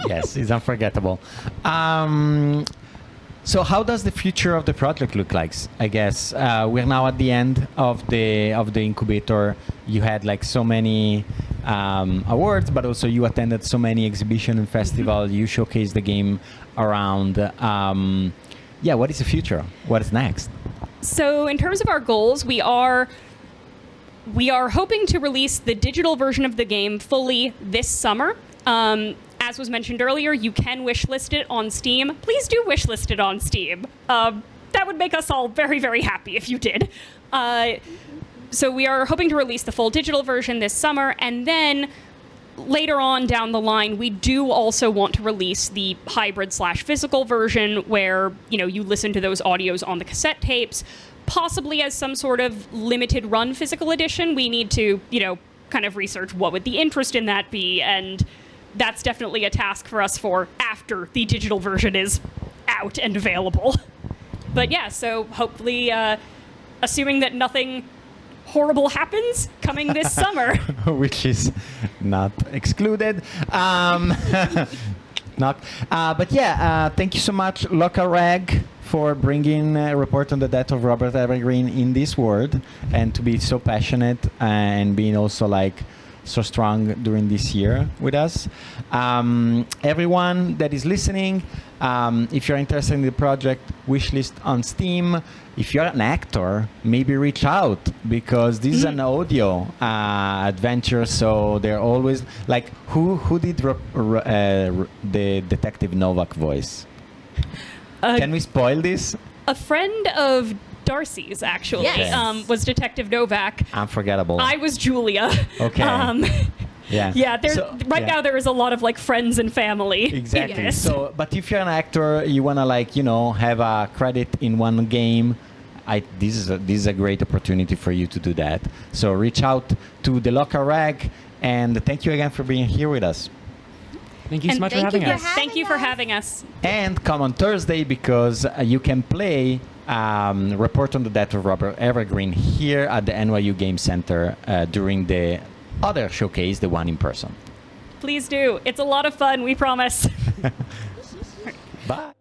Yes, it's unforgettable. So how does the future of the project look like? I guess we're now at the end of the incubator. You had like so many awards, but also you attended so many exhibition and festival. You showcased the game around. What is the future? What is next? So in terms of our goals, we are hoping to release the digital version of the game fully this summer. As was mentioned earlier, you can wishlist it on Steam. Please do wishlist it on Steam. That would make us all very, very happy if you did. So we are hoping to release the full digital version this summer, and then later on down the line, we do also want to release the hybrid/physical version where, you listen to those audios on the cassette tapes, possibly as some sort of limited run physical edition. We need to, kind of research what would the interest in that be, and that's definitely a task for us for after the digital version is out and available. But yeah, so hopefully, assuming that nothing horrible happens, coming this summer. Which is not excluded. But yeah, thank you so much, Local Rag, for bringing a report on the death of Robert Evergreen in this world, and to be so passionate and being also like so strong during this year with us. Everyone that is listening, if you're interested in the project, wishlist on Steam. If you're an actor, maybe reach out, because this is an audio adventure, so they're always like, who did the Detective Novak voice? Can we spoil this? A friend of Darcy's, actually, Yes. was Detective Novak. Unforgettable. I was Julia. Okay. Yeah. Yeah, now there is a lot of like friends and family. Exactly. Yes. So, but if you're an actor, you wanna have a credit in one game, this is a great opportunity for you to do that. So reach out to the Local Rag, and thank you again for being here with us. Thank you so much for having us. Thank you for having us. And come on Thursday, because you can play Report on the Death of Robert Evergreen here at the NYU Game Center during the other showcase, the one in person. Please do. It's a lot of fun, we promise. Bye.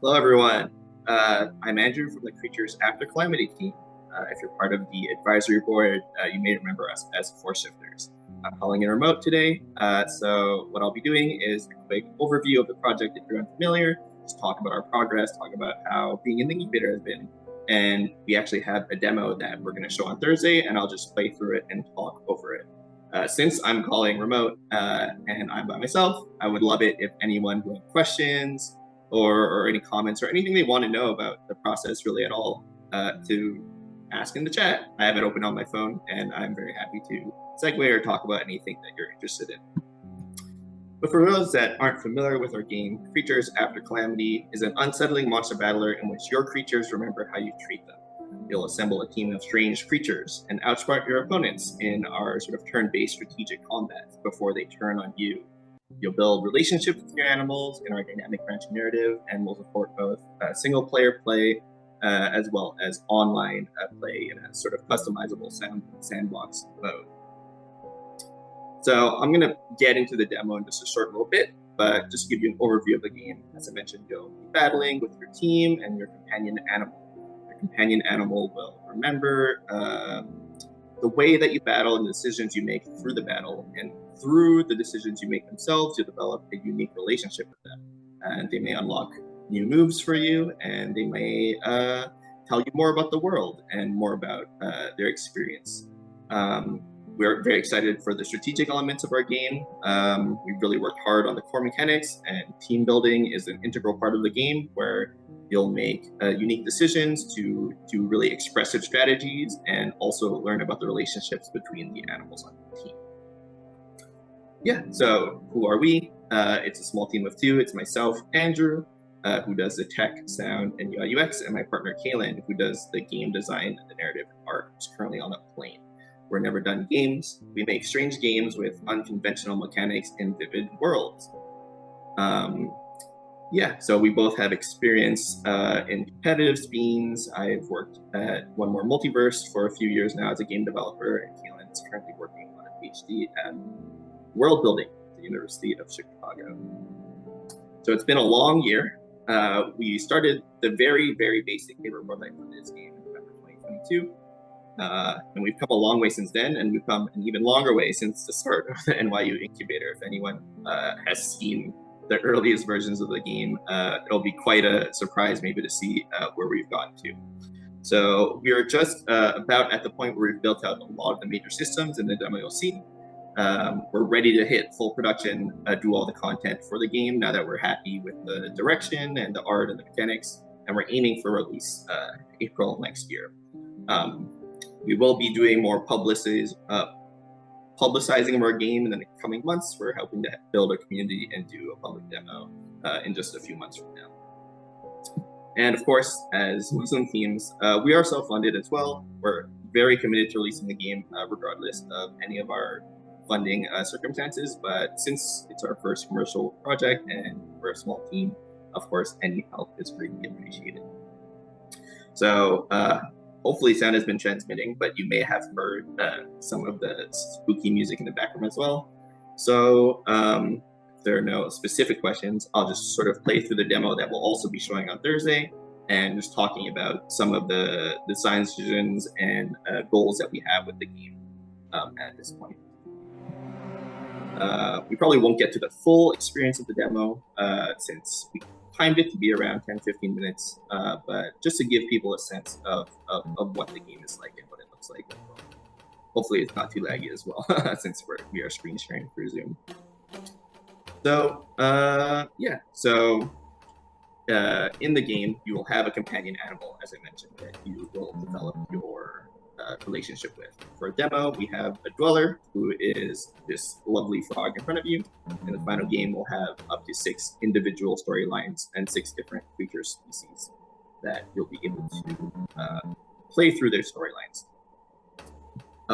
Hello, everyone. I'm Andrew from the Creatures After Calamity team. If you're part of the advisory board, you may remember us as Force Shifters. I'm calling in remote today, so what I'll be doing is a quick overview of the project if you're unfamiliar, just talk about our progress, talk about how being in the Incubator has been, and we actually have a demo that we're going to show on Thursday, and I'll just play through it and talk over it. Since I'm calling remote and I'm by myself, I would love it if anyone who had questions or any comments or anything they want to know about the process really at all to ask in the chat. I have it open on my phone, and I'm very happy to segue or talk about anything that you're interested in. But for those that aren't familiar with our game, Creatures After Calamity is an unsettling monster battler in which your creatures remember how you treat them. You'll assemble a team of strange creatures and outsmart your opponents in our sort of turn-based strategic combat before they turn on you. You'll build relationships with your animals in our dynamic branching narrative, and we'll support both single-player play as well as online play in a sort of customizable sandbox mode. So I'm going to get into the demo in just a short little bit, but just to give you an overview of the game. As I mentioned, you'll be battling with your team and your companion animal. Your companion animal will remember the way that you battle and the decisions you make through the battle, and through the decisions you make themselves, you develop a unique relationship with them. And they may unlock new moves for you, and they may tell you more about the world and more about their experience. We're very excited for the strategic elements of our game. We've really worked hard on the core mechanics, and team building is an integral part of the game where you'll make unique decisions to really expressive strategies and also learn about the relationships between the animals on the team. Yeah, so who are we? It's a small team of two. It's myself, Andrew, who does the tech, sound, and UI UX, and my partner, Kaylin, who does the game design and the narrative art, who's currently on a plane. We're never done games. We make strange games with unconventional mechanics in vivid worlds. Yeah, so we both have experience in competitive scenes. I've worked at One More Multiverse for a few years now as a game developer, and Kaylin is currently working on a PhD at world building at the University of Chicago. So it's been a long year. We started the very, very basic paper prototype for this game in November 2022. And we've come a long way since then, and we've come an even longer way since the start of the NYU Incubator. If anyone has seen the earliest versions of the game, it'll be quite a surprise maybe to see where we've gotten to. So we are just about at the point where we've built out a lot of the major systems in the demo you'll see. We're ready to hit full production, do all the content for the game now that we're happy with the direction and the art and the mechanics, and we're aiming for release April next year. We will be doing more publicizing of our game in the coming months. We're helping to build a community and do a public demo in just a few months from now. And of course, as Muslim teams, we are self-funded as well. We're very committed to releasing the game regardless of any of our funding circumstances. But since it's our first commercial project and we're a small team, of course, any help is greatly appreciated. So hopefully sound has been transmitting, but you may have heard some of the spooky music in the background as well. So if there are no specific questions, I'll just sort of play through the demo that will also be showing on Thursday and just talking about some of the design decisions and goals that we have with the game at this point. We probably won't get to the full experience of the demo since we timed it to be around 10-15 minutes, but just to give people a sense of what the game is like and what it looks like. Hopefully it's not too laggy as well, since we are screen sharing through Zoom. So yeah, so in the game, you will have a companion animal, as I mentioned, that you will develop your relationship with. For a demo, we have a dweller, who is this lovely frog in front of you. In the final game, we'll have up to 6 individual storylines and 6 different creature species that you'll be able to play through their storylines.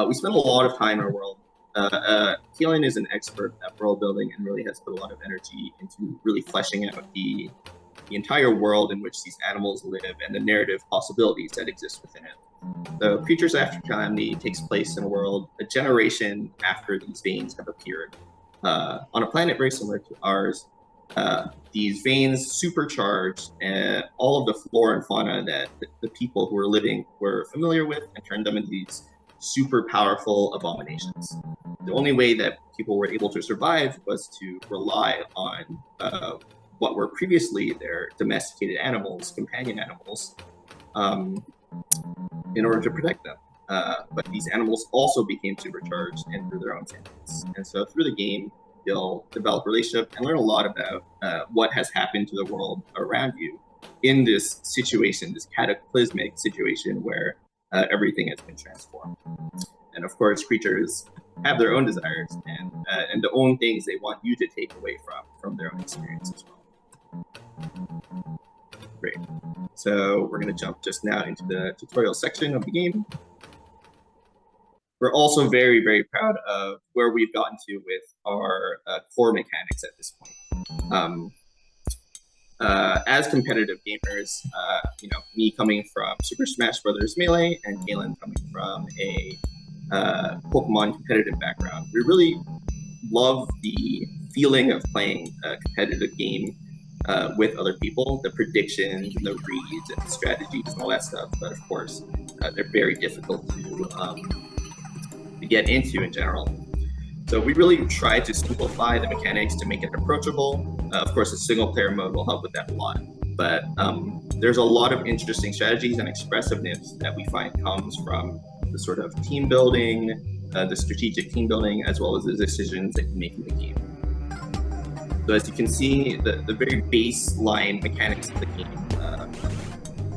We spend a lot of time in our world. Keelan is an expert at world building and really has put a lot of energy into really fleshing out the entire world in which these animals live and the narrative possibilities that exist within it. The Creatures After Calamity takes place in a world a generation after these veins have appeared on a planet very similar to ours, these veins supercharged all of the flora and fauna that the people who were living were familiar with and turned them into these super powerful abominations. The only way that people were able to survive was to rely on what were previously their domesticated animals, companion animals, in order to protect them. But these animals also became supercharged and grew their own sentience. And so through the game, you'll develop relationship and learn a lot about what has happened to the world around you in this situation, this cataclysmic situation where everything has been transformed. And of course, creatures have their own desires and the own things they want you to take away from their own experience as well. Great. So we're going to jump just now into the tutorial section of the game. We're also very, very proud of where we've gotten to with our core mechanics at this point. As competitive gamers, me coming from Super Smash Bros. Melee and Galen coming from a Pokemon competitive background, we really love the feeling of playing a competitive game with other people, the predictions and the reads and the strategies and all that stuff. But of course, they're very difficult to get into in general. So we really tried to simplify the mechanics to make it approachable. Of course, a single player mode will help with that a lot. But there's a lot of interesting strategies and expressiveness that we find comes from the sort of team building, the strategic team building, as well as the decisions that you make in the game. So as you can see, the very baseline mechanics of the game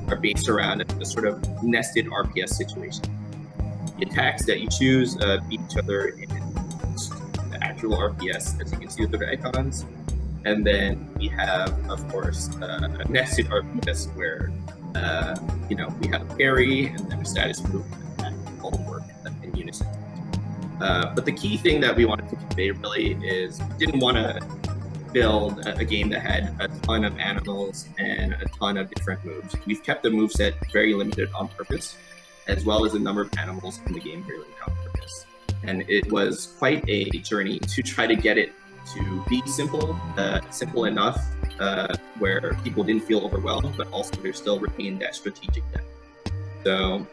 are based around a sort of nested RPS situation. The attacks that you choose beat each other in the actual RPS, as you can see with the icons. And then we have, of course, a nested RPS where we have a parry and then a status move that all work in unison. But the key thing that we wanted to convey really is we didn't want to build a game that had a ton of animals and a ton of different moves. We've kept the moveset very limited on purpose, as well as the number of animals in the game very limited on purpose. And it was quite a journey to try to get it to be simple enough where people didn't feel overwhelmed, but also there still retained that strategic depth. So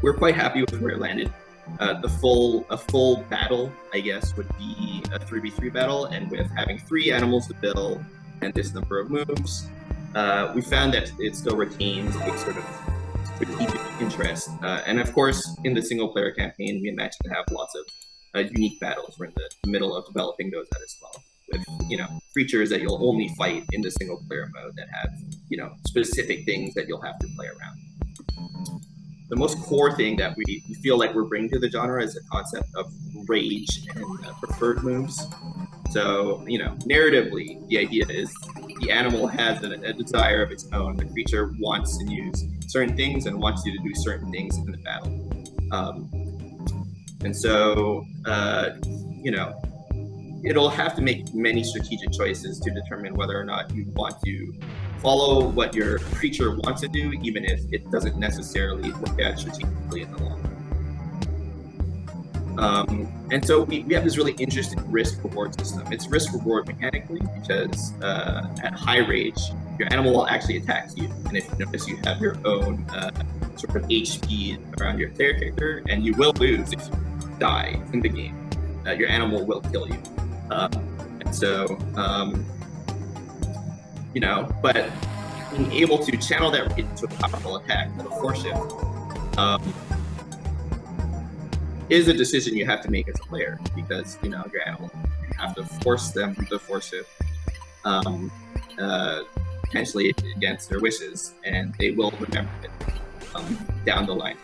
we're quite happy with where it landed. A full battle, I guess, would be a 3v3 battle, and with having 3 animals to build and this number of moves, we found that it still retains a sort of strategic interest. And of course, in the single player campaign, we imagine to have lots of unique battles. We're in the middle of developing those out as well, with creatures that you'll only fight in the single player mode that have specific things that you'll have to play around. The most core thing that we feel like we're bringing to the genre is the concept of rage and preferred moves. So, narratively, the idea is the animal has a desire of its own. The creature wants to use certain things and wants you to do certain things in the battle. And so, it'll have to make many strategic choices to determine whether or not you want to follow what your creature wants to do, even if it doesn't necessarily work out strategically in the long run. And so we have this really interesting risk-reward system. It's risk-reward mechanically because at high rage, your animal will actually attack you. And if you notice, you have your own sort of HP around your player character, and you will lose if you die in the game. Your animal will kill you. And so, but being able to channel that rage into a powerful attack with a force shift is a decision you have to make as a player, because your animal, you have to force them to force shift, potentially against their wishes, and they will remember it down the line.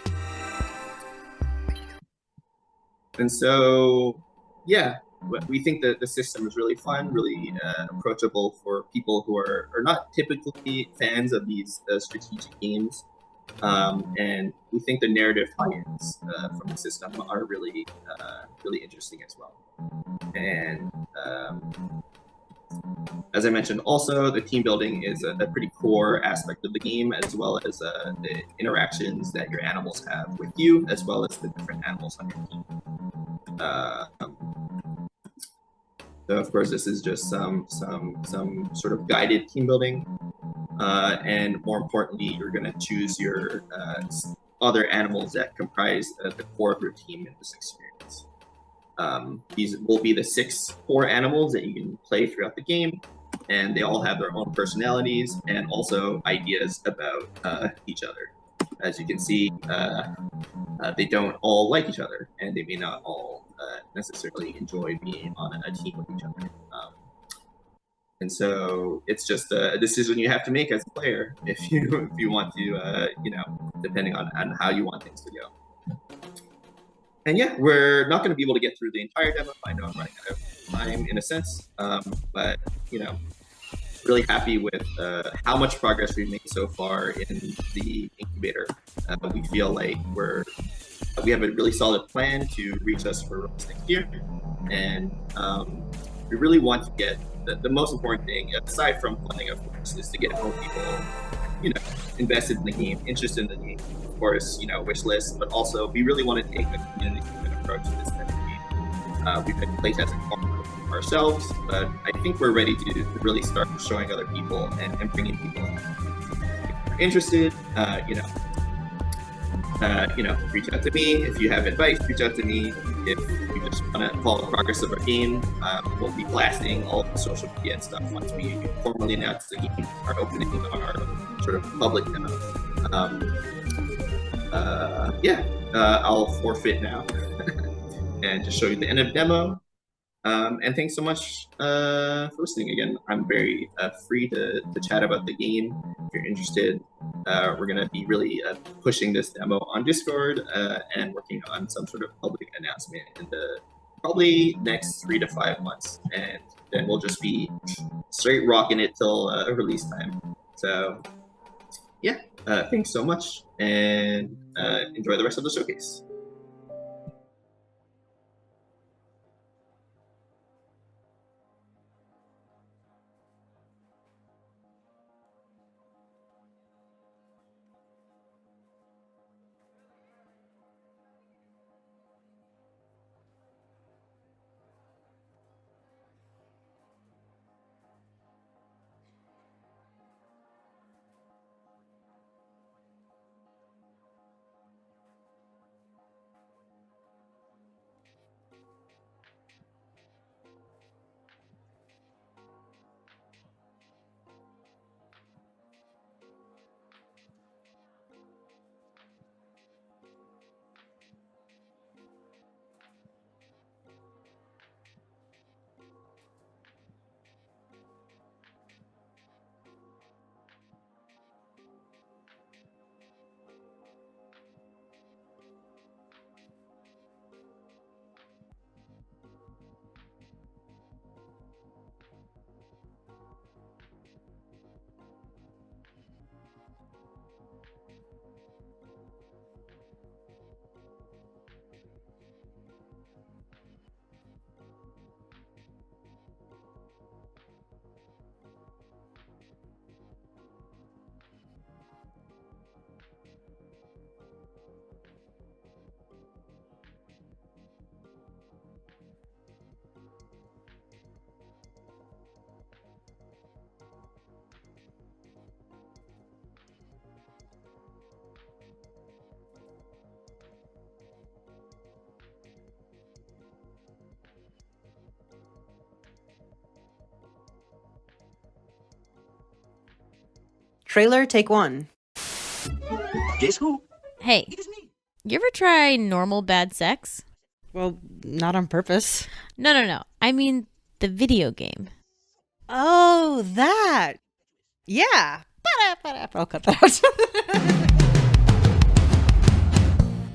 And so, yeah, we think that the system is really fun, really approachable for people who are not typically fans of these strategic games. And we think the narrative tie-ins from the system are really, really interesting as well. And as I mentioned, also the team building is a pretty core aspect of the game, as well as the interactions that your animals have with you, as well as the different animals on your team. So of course, this is just some sort of guided team building, and more importantly, you're going to choose your other animals that comprise the core of your team in this experience. These will be the 6 core animals that you can play throughout the game, and they all have their own personalities and also ideas about each other. As you can see, they don't all like each other, and they may not all necessarily enjoy being on a team with each other. And so it's just a decision you have to make as a player if you want to, depending on how you want things to go. And yeah, we're not going to be able to get through the entire demo. I know I'm running out of time in a sense, but really happy with how much progress we've made so far in the incubator. We feel like we have a really solid plan to reach us for release next year, and we really want to get the most important thing, aside from funding, of course, is to get more people, invested in the game, interested in the game. Of course, wish list, but also we really want to take a community-driven approach to this type of game. We've been playtesting ourselves, but I think we're ready to really start showing other people and bringing people in. If you're interested, reach out to me. If you have advice, reach out to me. If you just want to follow the progress of our game, we'll be blasting all the social media and stuff once we formally announce the game, our opening, our sort of public demo. I'll forfeit now and just show you the end of demo. And thanks so much for listening again. I'm very free to chat about the game. If you're interested, we're going to be really pushing this demo on Discord and working on some sort of public announcement in the probably next 3 to 5 months. And then we'll just be straight rocking it till release time. So yeah, thanks so much, and enjoy the rest of the showcase. Trailer take 1. Guess who? Hey, you ever try normal bad sex? Well, not on purpose. No. I mean the video game. Oh, that. Yeah. I'll cut that out.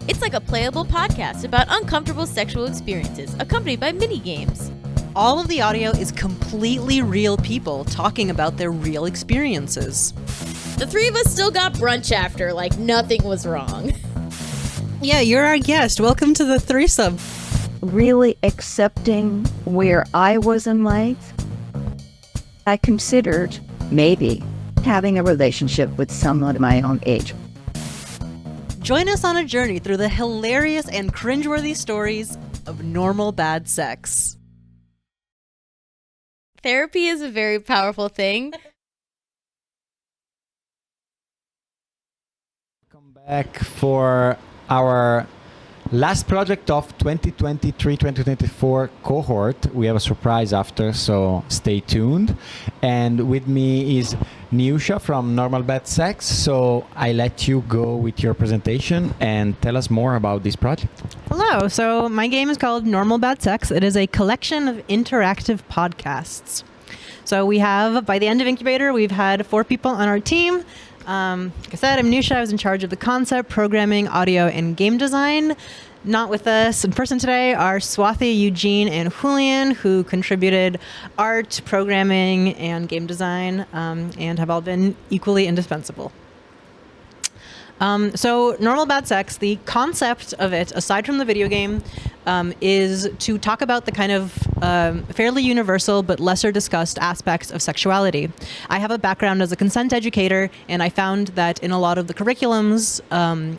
It's like a playable podcast about uncomfortable sexual experiences, accompanied by mini games. All of the audio is completely real people talking about their real experiences. The 3 of us still got brunch after, like nothing was wrong. Yeah, you're our guest. Welcome to the threesome. Really accepting where I was in life, I considered maybe having a relationship with someone my own age. Join us on a journey through the hilarious and cringeworthy stories of normal bad sex. Therapy is a very powerful thing. Back for our last project of 2023-2024 cohort. We have a surprise after, so stay tuned. And with me is Niusha from Normal Bad Sex. So I let you go with your presentation and tell us more about this project. Hello. So my game is called Normal Bad Sex. It is a collection of interactive podcasts. So we have, by the end of Incubator, we've had 4 people on our team. Like I said, I'm Nusha. I was in charge of the concept, programming, audio, and game design. Not with us in person today are Swathi, Eugene, and Julian, who contributed art, programming, and game design, and have all been equally indispensable. So Normal Bad Sex, the concept of it, aside from the video game, is to talk about the kind of fairly universal but lesser discussed aspects of sexuality. I have a background as a consent educator, and I found that in a lot of the curriculums,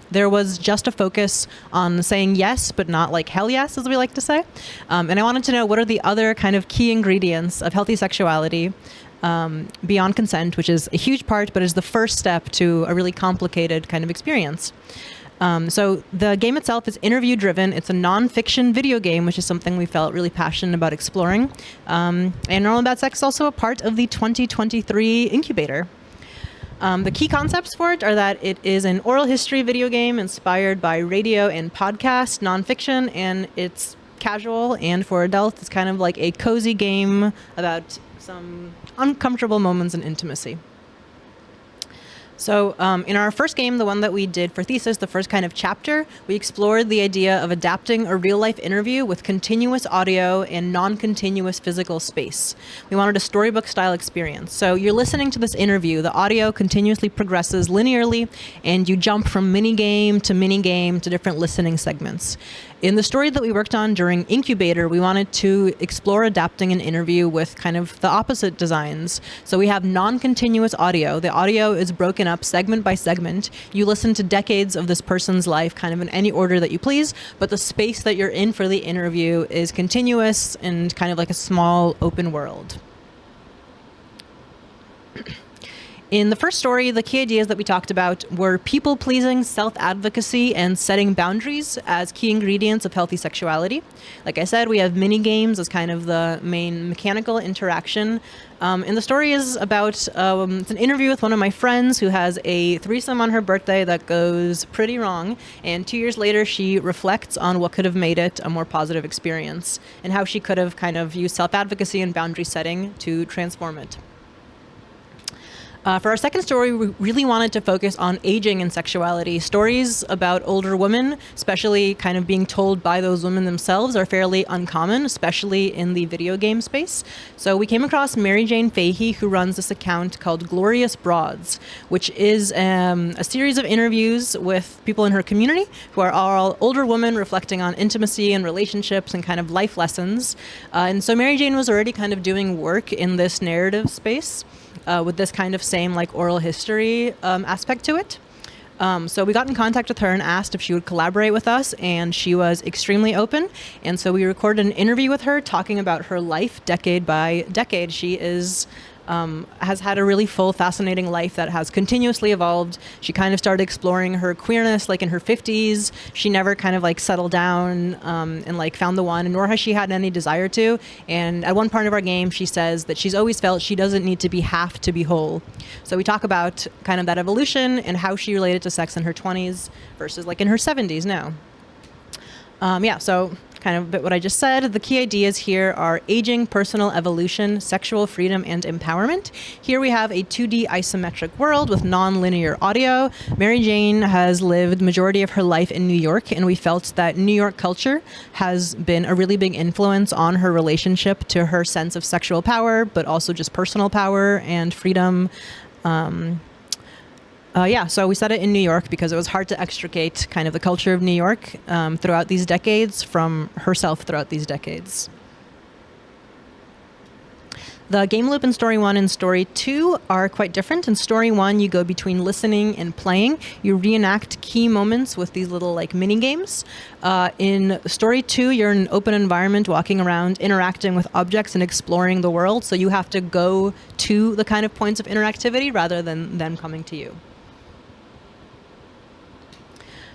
there was just a focus on saying yes, but not like hell yes, as we like to say. And I wanted to know what are the other kind of key ingredients of healthy sexuality beyond consent, which is a huge part, but is the first step to a really complicated kind of experience. So the game itself is interview-driven. It's a non-fiction video game, which is something we felt really passionate about exploring. And Normal Bad Sex is also a part of the 2023 Incubator. The key concepts for it are that it is an oral history video game inspired by radio and podcast, non-fiction, and it's casual, and for adults, it's kind of like a cozy game about some uncomfortable moments in intimacy. So in our first game, the one that we did for thesis, the first kind of chapter, we explored the idea of adapting a real-life interview with continuous audio and non-continuous physical space. We wanted a storybook-style experience. So you're listening to this interview, the audio continuously progresses linearly, and you jump from mini-game to different listening segments. In the story that we worked on during Incubator, we wanted to explore adapting an interview with kind of the opposite designs. So we have non-continuous audio. The audio is broken up segment by segment. You listen to decades of this person's life kind of in any order that you please, but the space that you're in for the interview is continuous and kind of like a small open world. In the first story, the key ideas that we talked about were people-pleasing, self-advocacy, and setting boundaries as key ingredients of healthy sexuality. Like I said, we have mini-games as kind of the main mechanical interaction. And the story is about it's an interview with one of my friends who has a threesome on her birthday that goes pretty wrong. And 2 years later, she reflects on what could have made it a more positive experience and how she could have kind of used self-advocacy and boundary setting to transform it. For our second story, we really wanted to focus on aging and sexuality. Stories about older women, especially kind of being told by those women themselves, are fairly uncommon, especially in the video game space. So we came across Mary Jane Fahey, who runs this account called Glorious Broads, which is a series of interviews with people in her community who are all older women reflecting on intimacy and relationships and kind of life lessons. And so Mary Jane was already kind of doing work in this narrative space. With this kind of same like oral history aspect to it. So we got in contact with her and asked if she would collaborate with us, and she was extremely open. And so we recorded an interview with her talking about her life decade by decade. She has had a really full, fascinating life that has continuously evolved. She kind of started exploring her queerness like in her 50s. She never kind of like settled down and like found the one, nor has she had any desire to. And at one part of our game, she says that she's always felt she doesn't need to be half to be whole. So we talk about kind of that evolution and how she related to sex in her 20s versus like in her 70s now. So kind of a bit what I just said. The key ideas here are aging, personal evolution, sexual freedom, and empowerment. Here we have a 2D isometric world with non-linear audio. Mary Jane has lived majority of her life in New York, and we felt that New York culture has been a really big influence on her relationship to her sense of sexual power, but also just personal power and freedom. So we set it in New York because it was hard to extricate kind of the culture of New York throughout these decades from herself throughout these decades. The game loop in Story 1 and Story 2 are quite different. In Story 1, you go between listening and playing. You reenact key moments with these little like mini games. In Story 2, you're in an open environment, walking around, interacting with objects and exploring the world. So you have to go to the kind of points of interactivity rather than them coming to you.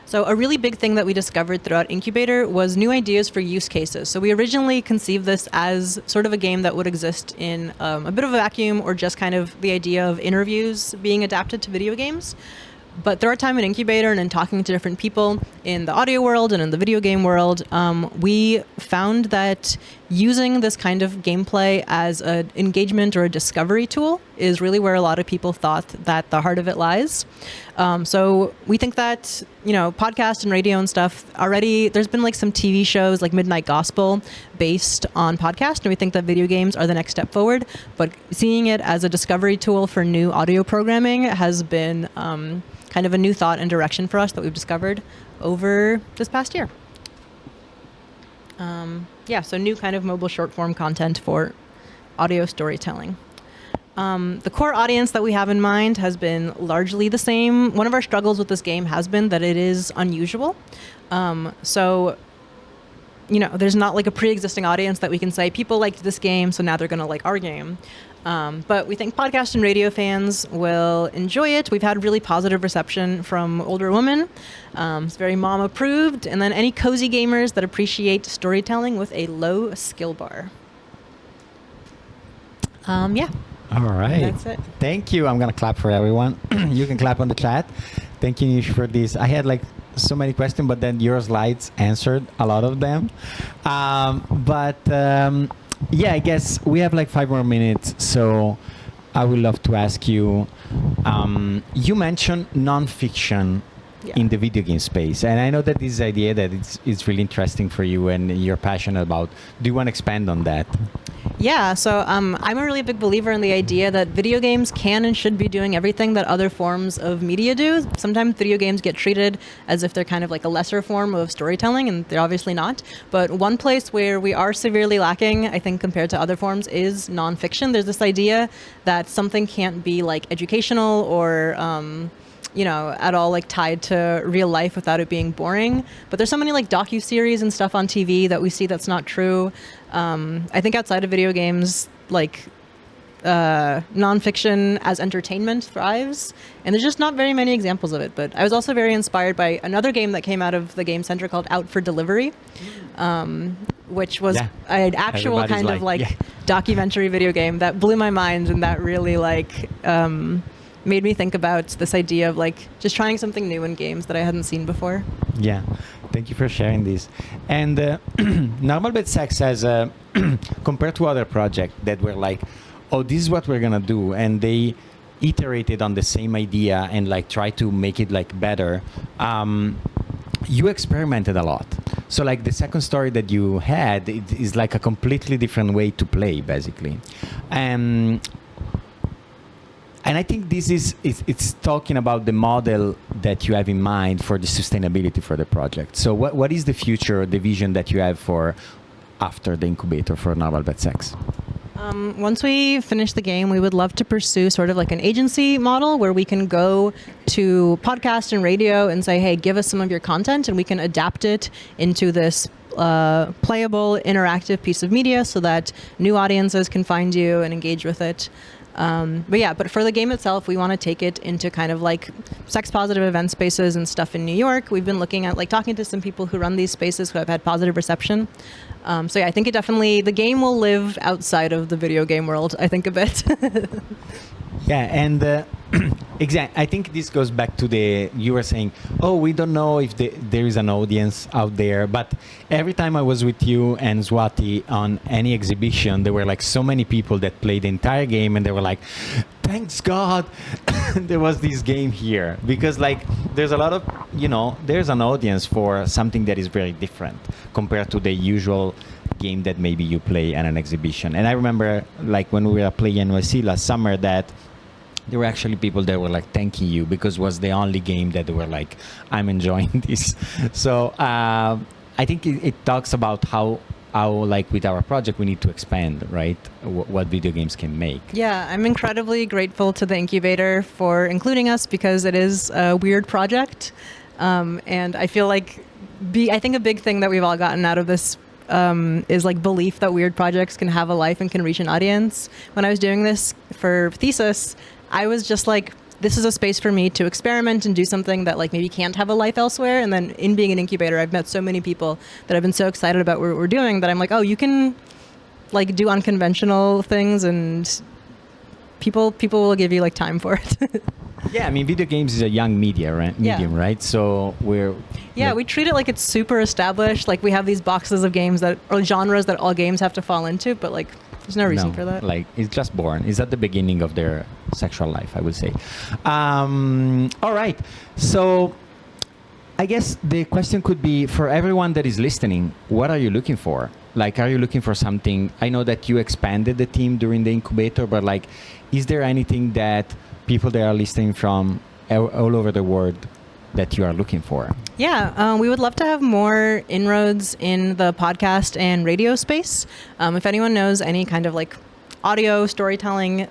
So a really big thing that we discovered throughout Incubator was new ideas for use cases. So we originally conceived this as sort of a game that would exist in a bit of a vacuum, or just kind of the idea of interviews being adapted to video games. But through our time in Incubator and in talking to different people in the audio world and in the video game world, we found that using this kind of gameplay as an engagement or a discovery tool is really where a lot of people thought that the heart of it lies. So we think that, you know, podcast and radio and stuff already, there's been like some TV shows like Midnight Gospel based on podcast, and we think that video games are the next step forward. But seeing it as a discovery tool for new audio programming has been kind of a new thought and direction for us that we've discovered over this past year. So new kind of mobile short form content for audio storytelling. The core audience that we have in mind has been largely the same. One of our struggles with this game has been that it is unusual. So, you know, there's not like a pre-existing audience that we can say, people liked this game, so now they're going to like our game. But we think podcast and radio fans will enjoy it. We've had really positive reception from older women. It's very mom approved. And then any cozy gamers that appreciate storytelling with a low skill bar. All right. That's it. Thank you. I'm going to clap for everyone. You can clap on the chat. Thank you, Nish, for this. I had like so many questions, but then your slides answered a lot of them. Yeah, I guess we have like 5 more minutes. So I would love to ask you, you mentioned nonfiction in the video game space. And I know that this idea that it's really interesting for you and you're passionate about. Do you want to expand on that? Yeah, so I'm a really big believer in the idea that video games can and should be doing everything that other forms of media do. Sometimes video games get treated as if they're kind of like a lesser form of storytelling, and they're obviously not. But one place where we are severely lacking, I think, compared to other forms, is nonfiction. There's this idea that something can't be like educational or you know, at all like tied to real life without it being boring. But there's so many like docuseries and stuff on TV that we see that's not true. I think outside of video games, like nonfiction as entertainment thrives, and there's just not very many examples of it. But I was also very inspired by another game that came out of the Game Center called Out for Delivery, which was an actual kind of like documentary video game that blew my mind, and that really like made me think about this idea of like just trying something new in games that I hadn't seen before. Yeah, thank you for sharing this. And Normal Bad Sex has, compared to other projects that were like, oh, this is what we're gonna do, and they iterated on the same idea and like try to make it like better. You experimented a lot. So like the second story that you had, it is like a completely different way to play, basically. And I think this is it's talking about the model that you have in mind for the sustainability for the project. So what is the future, the vision that you have for after the Incubator for Normal Bad Sex? Once we finish the game, we would love to pursue sort of like an agency model where we can go to podcast and radio and say, hey, give us some of your content, and we can adapt it into this playable, interactive piece of media so that new audiences can find you and engage with it. But for the game itself, we want to take it into kind of like sex positive event spaces and stuff in New York. We've been looking at like talking to some people who run these spaces who have had positive reception. I think it definitely, the game will live outside of the video game world, I think, a bit. Yeah, and exactly. I think this goes back to you were saying, oh, we don't know if there is an audience out there. But every time I was with you and Swati on any exhibition, there were like so many people that played the entire game, and they were like, thanks God there was this game here. Because like there's a lot of, there's an audience for something that is very different compared to the usual game that maybe you play at an exhibition. And I remember like when we were playing NYC last summer that there were actually people that were like thanking you because it was the only game that they were like, I'm enjoying this. So I think it talks about how how, like with our project, we need to expand, right? What video games can make. Yeah, I'm incredibly grateful to the Incubator for including us because it is a weird project. And I feel like I think a big thing that we've all gotten out of this is like belief that weird projects can have a life and can reach an audience. When I was doing this for thesis, I was just like, this is a space for me to experiment and do something that like maybe can't have a life elsewhere. And then in being an incubator, I've met so many people that have been so excited about what we're doing that I'm like, oh, you can like do unconventional things and people will give you like time for it. Yeah, I mean, video games is a young medium, right? So we treat it like it's super established. Like we have these boxes of games or genres that all games have to fall into, but like there's no reason for that. Like it's just born. It's at the beginning of their sexual life, I would say. All right. So I guess the question could be for everyone that is listening, what are you looking for? Like, are you looking for something? I know that you expanded the team during the incubator, but like, is there anything that people that are listening from all over the world that you are looking for? Yeah, we would love to have more inroads in the podcast and radio space. If anyone knows any kind of like audio storytelling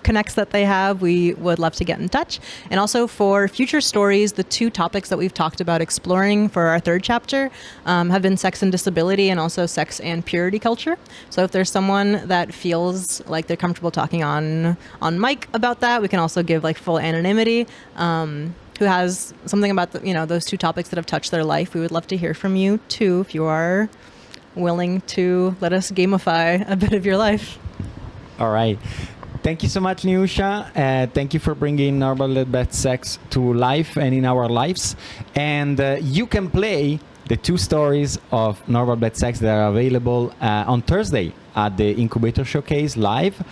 connects that they have, we would love to get in touch. And also for future stories, the two topics that we've talked about exploring for our third chapter have been sex and disability and also sex and purity culture. So if there's someone that feels like they're comfortable talking on mic about that, we can also give like full anonymity. Who has something about those two topics that have touched their life. We would love to hear from you too if you are willing to let us gamify a bit of your life. All right. Thank you so much, Niusha. Thank you for bringing Normal Bad Sex to life and in our lives. And you can play the two stories of Normal Bad Sex that are available on Thursday at the Incubator Showcase live.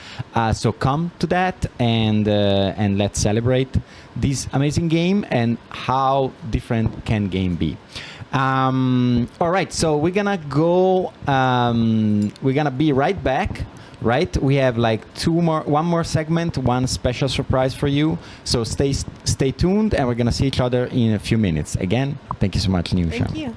So come to that and let's celebrate this amazing game and how different can game be. All right, so we're gonna go. We're gonna be right back. Right, we have like one more segment, one special surprise for you. So stay tuned, and we're gonna see each other in a few minutes. Again, thank you so much, Niusha. Thank you.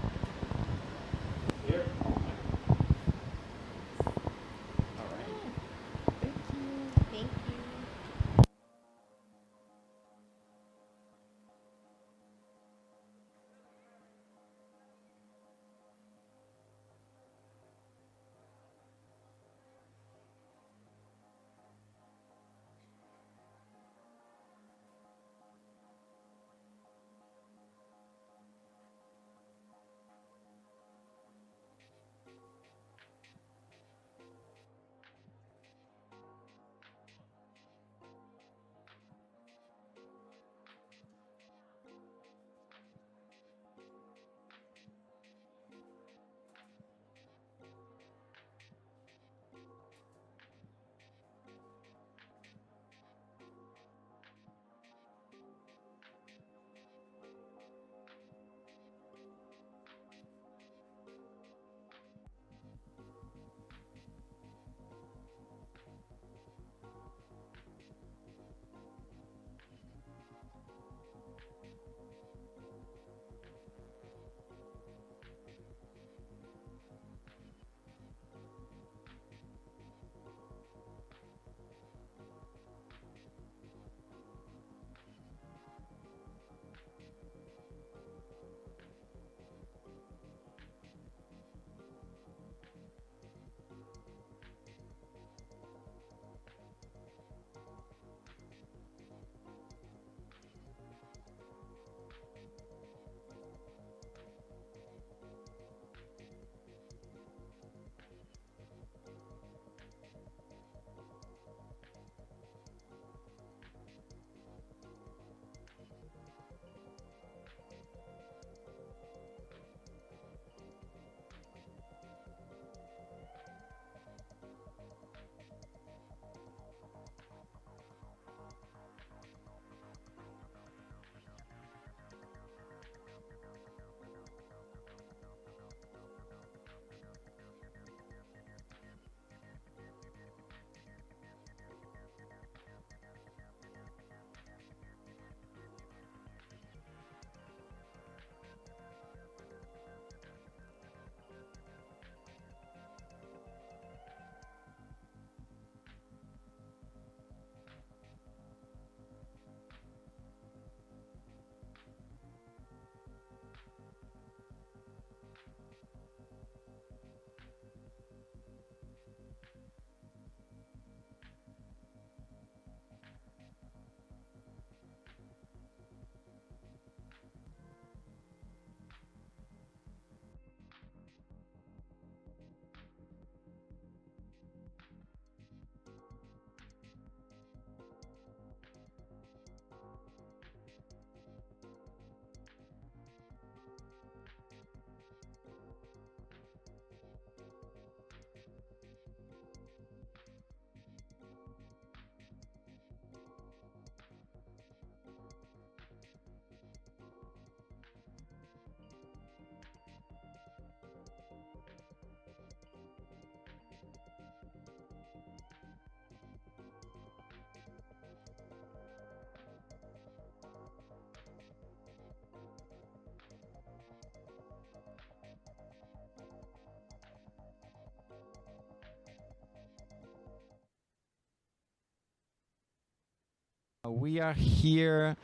we are here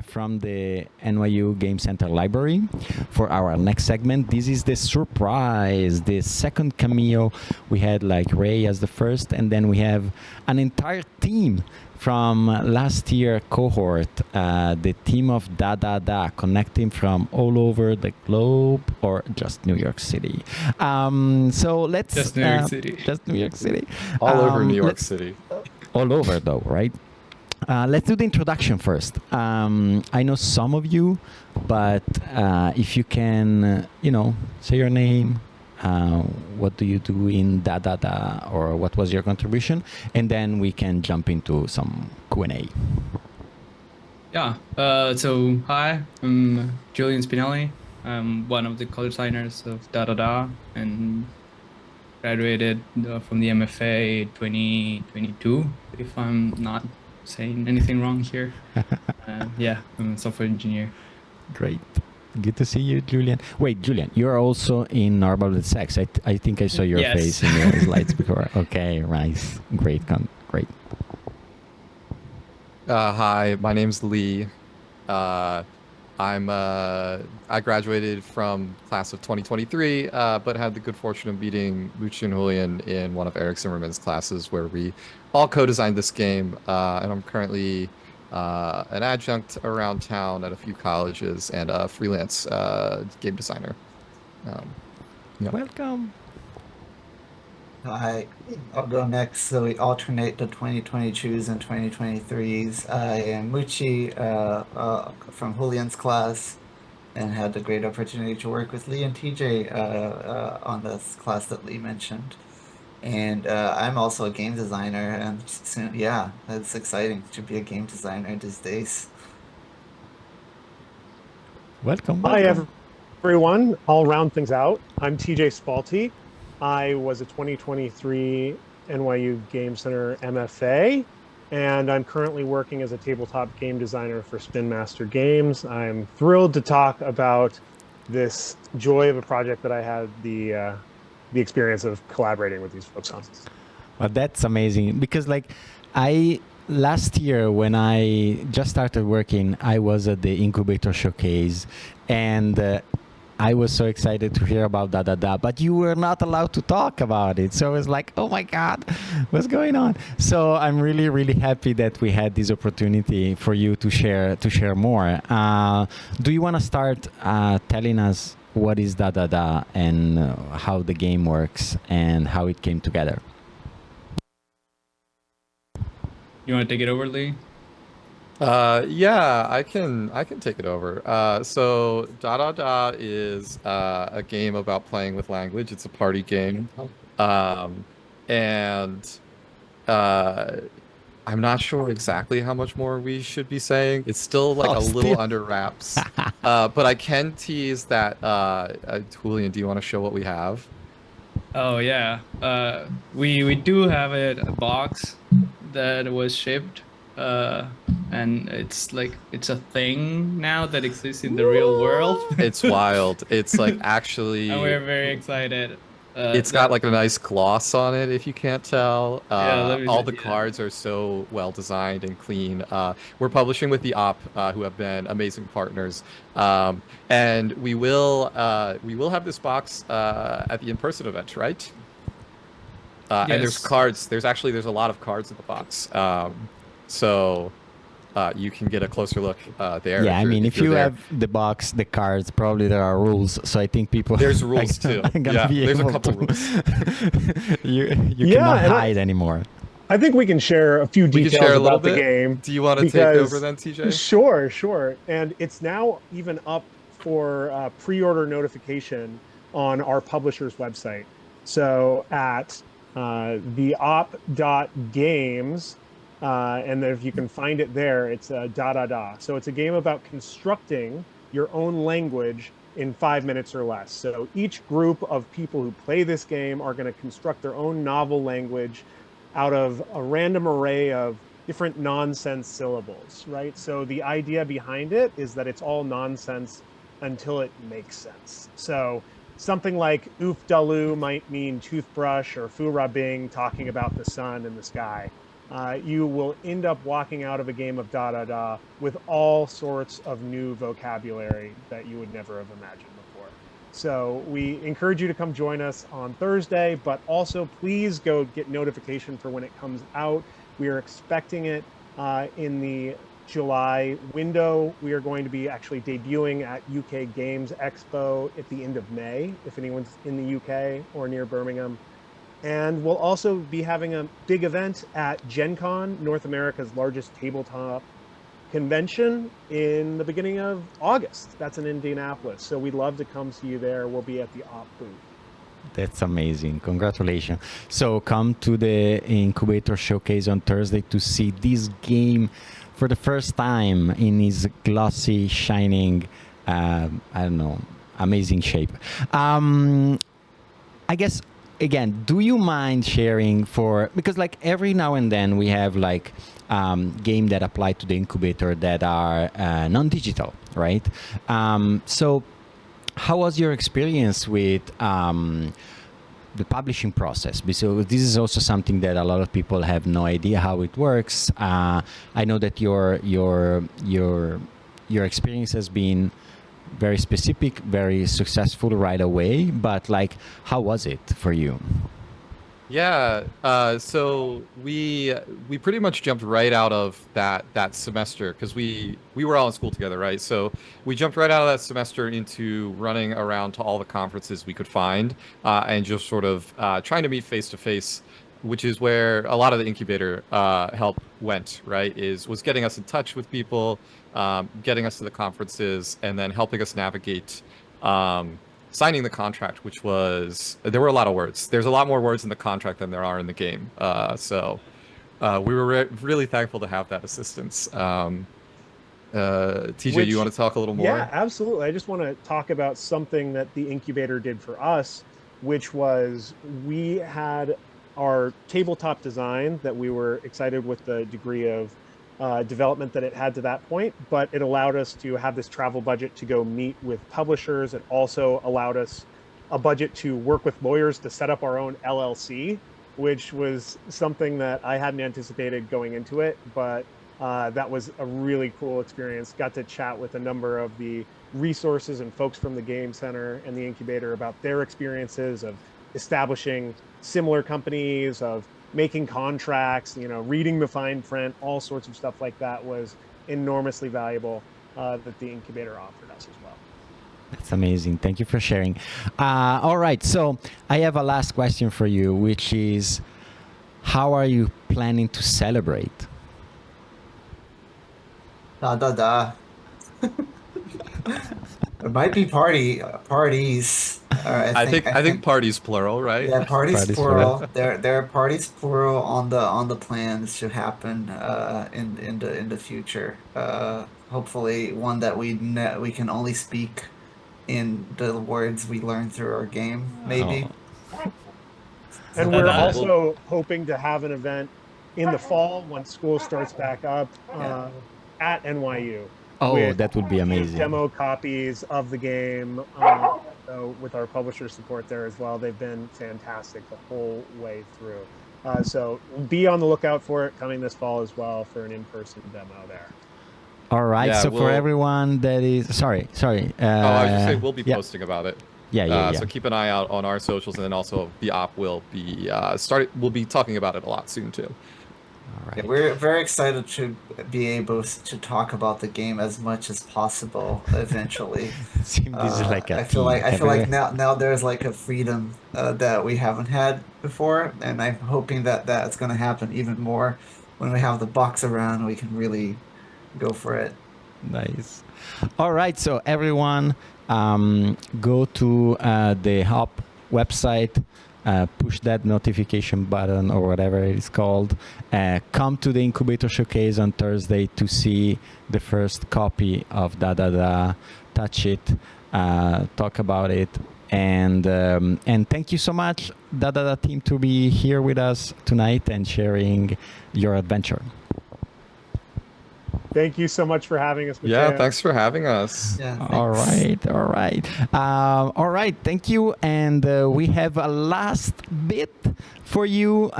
from the NYU Game Center Library for our next segment. This is the surprise, the second cameo. We had like Ray as the first, and then we have an entire team from last year cohort, the team of Da, connecting from all over the globe or just New York City. So let's just New York City. Just New York City. All over New York City. All over though, right? Let's do the introduction first. I know some of you, but if you can, say your name, what do you do in Da, or what was your contribution, and then we can jump into some Q&A. Yeah. So hi, I'm Julian Spinelli. I'm one of the co-designers of Da, and graduated from the MFA 2022, if I'm not saying anything wrong here. Yeah, I'm a software engineer. Great. Good to see you, Julian. Wait, Julian, you're also in Arbor Sex. I think I saw your face in your slides before. Okay, nice. Great. Great. Hi, my name's Lee. I graduated from class of 2023, but had the good fortune of meeting Luchi and Julian in one of Eric Zimmerman's classes where we all co-designed this game. And I'm currently an adjunct around town at a few colleges and a freelance game designer. Welcome. Hi, I'll go next. So we alternate the 2022s and 2023s. I am Muchi from Julian's class and had the great opportunity to work with Lee and TJ on this class that Lee mentioned. And I'm also a game designer, and soon, yeah, it's exciting to be a game designer these days. Welcome. Hi, everyone. I'll round things out. I'm TJ Spalti. I was a 2023 NYU Game Center MFA, and I'm currently working as a tabletop game designer for Spin Master Games. I'm thrilled to talk about this joy of a project that I had the experience of collaborating with these folks on. Well, that's amazing because last year when I just started working, I was at the Incubator showcase, and I was so excited to hear about Da, but you were not allowed to talk about it. So it was like, oh my God, what's going on? So I'm really, really happy that we had this opportunity for you to share more. Do you want to start telling us what is Da and how the game works and how it came together? You want to take it over, Lee? Yeah, I can take it over. So Da is a game about playing with language. It's a party game. And I'm not sure exactly how much more we should be saying. It's still like little under wraps. But I can tease that, Julian, do you want to show what we have? Oh yeah. We do have a box that was shipped. And it's a thing now that exists in the real world. It's wild. It's like actually, and we're very excited. It's got like a nice gloss on it, if you can't tell. All the yeah. cards are so well designed and clean. We're publishing with the Op, who have been amazing partners, and we will have this box at the in-person event, right? Yes. And there's cards. There's a lot of cards in the box. So you can get a closer look there. Yeah, if you have the box, the cards, probably there are rules. So I think people... There's rules too. Yeah, there's a couple rules. you cannot hide anymore. I think we can share a few details about the game. Do you want to take over then, TJ? Sure. And it's now even up for pre-order notification on our publisher's website. So at theop.games, and if you can find it there, it's Da. So it's a game about constructing your own language in 5 minutes or less. So each group of people who play this game are going to construct their own novel language out of a random array of different nonsense syllables, right? So the idea behind it is that it's all nonsense until it makes sense. So something like oof dalu might mean toothbrush, or fu rabing talking about the sun and the sky. you will end up walking out of a game of Da Da Da with all sorts of new vocabulary that you would never have imagined before. So we encourage you to come join us on Thursday, but also please go get notification for when it comes out. We are expecting it in the July window. We are going to be actually debuting at UK Games Expo at the end of May, if anyone's in the UK or near Birmingham. And we'll also be having a big event at Gen Con, North America's largest tabletop convention, in the beginning of August. That's in Indianapolis. So we'd love to come see you there. We'll be at the op booth. That's amazing. Congratulations. So come to the Incubator Showcase on Thursday to see this game for the first time in its glossy, shining, amazing shape. I guess, again, do you mind sharing because like every now and then we have like games that apply to the incubator that are non-digital, right? So how was your experience with the publishing process? Because this is also something that a lot of people have no idea how it works. I know that your experience has been very specific, very successful right away, but like, how was it for you? Yeah, so we pretty much jumped right out of that semester because we were all in school together, right? So we jumped right out of that semester into running around to all the conferences we could find and just sort of trying to meet face to face, which is where a lot of the incubator help went, right? Was getting us in touch with people, getting us to the conferences, and then helping us navigate signing the contract, which there were a lot of words. There's a lot more words in the contract than there are in the game. So we were really thankful to have that assistance. TJ, you want to talk a little more? Yeah, absolutely. I just want to talk about something that the incubator did for us, which was we had our tabletop design that we were excited with the degree of development that it had to that point, but it allowed us to have this travel budget to go meet with publishers. It also allowed us a budget to work with lawyers to set up our own LLC, which was something that I hadn't anticipated going into it, but that was a really cool experience. Got to chat with a number of the resources and folks from the Game Center and the incubator about their experiences of establishing similar companies, of making contracts, reading the fine print, all sorts of stuff like that was enormously valuable that the incubator offered us as well. That's amazing. Thank you for sharing. All right, so I have a last question for you, which is, how are you planning to celebrate? Da da da. It might be parties. I think parties plural, right? Yeah, parties plural. There are parties plural on the plans to happen in the future. Hopefully, one that we can only speak in the words we learn through our game, maybe. And we're also hoping to have an event in the fall when school starts back up at NYU. Oh, that would be amazing. Demo copies of the game so with our publisher support there as well. They've been fantastic the whole way through. So be on the lookout for it coming this fall as well for an in-person demo there. All right. Yeah, so for everyone that is... Sorry. I was just saying we'll be posting about it. Yeah. So keep an eye out on our socials, and then also the op will be we'll be talking about it a lot soon too. All right. Yeah, we're very excited to be able to talk about the game as much as possible eventually. I feel like now there's like a freedom that we haven't had before, and I'm hoping that that's going to happen even more when we have the box around. We can really go for it. Nice. All right, so everyone, go to the Hop website. Push that notification button or whatever it is called. Come to the Incubator Showcase on Thursday to see the first copy of Da Da Da. Touch it, talk about it, and thank you so much, Da Da Da team, to be here with us tonight and sharing your adventure. Thank you so much for having us, Mateo. Yeah, thanks for having us. Yeah, All right. All right, thank you. And we have a last bit for you.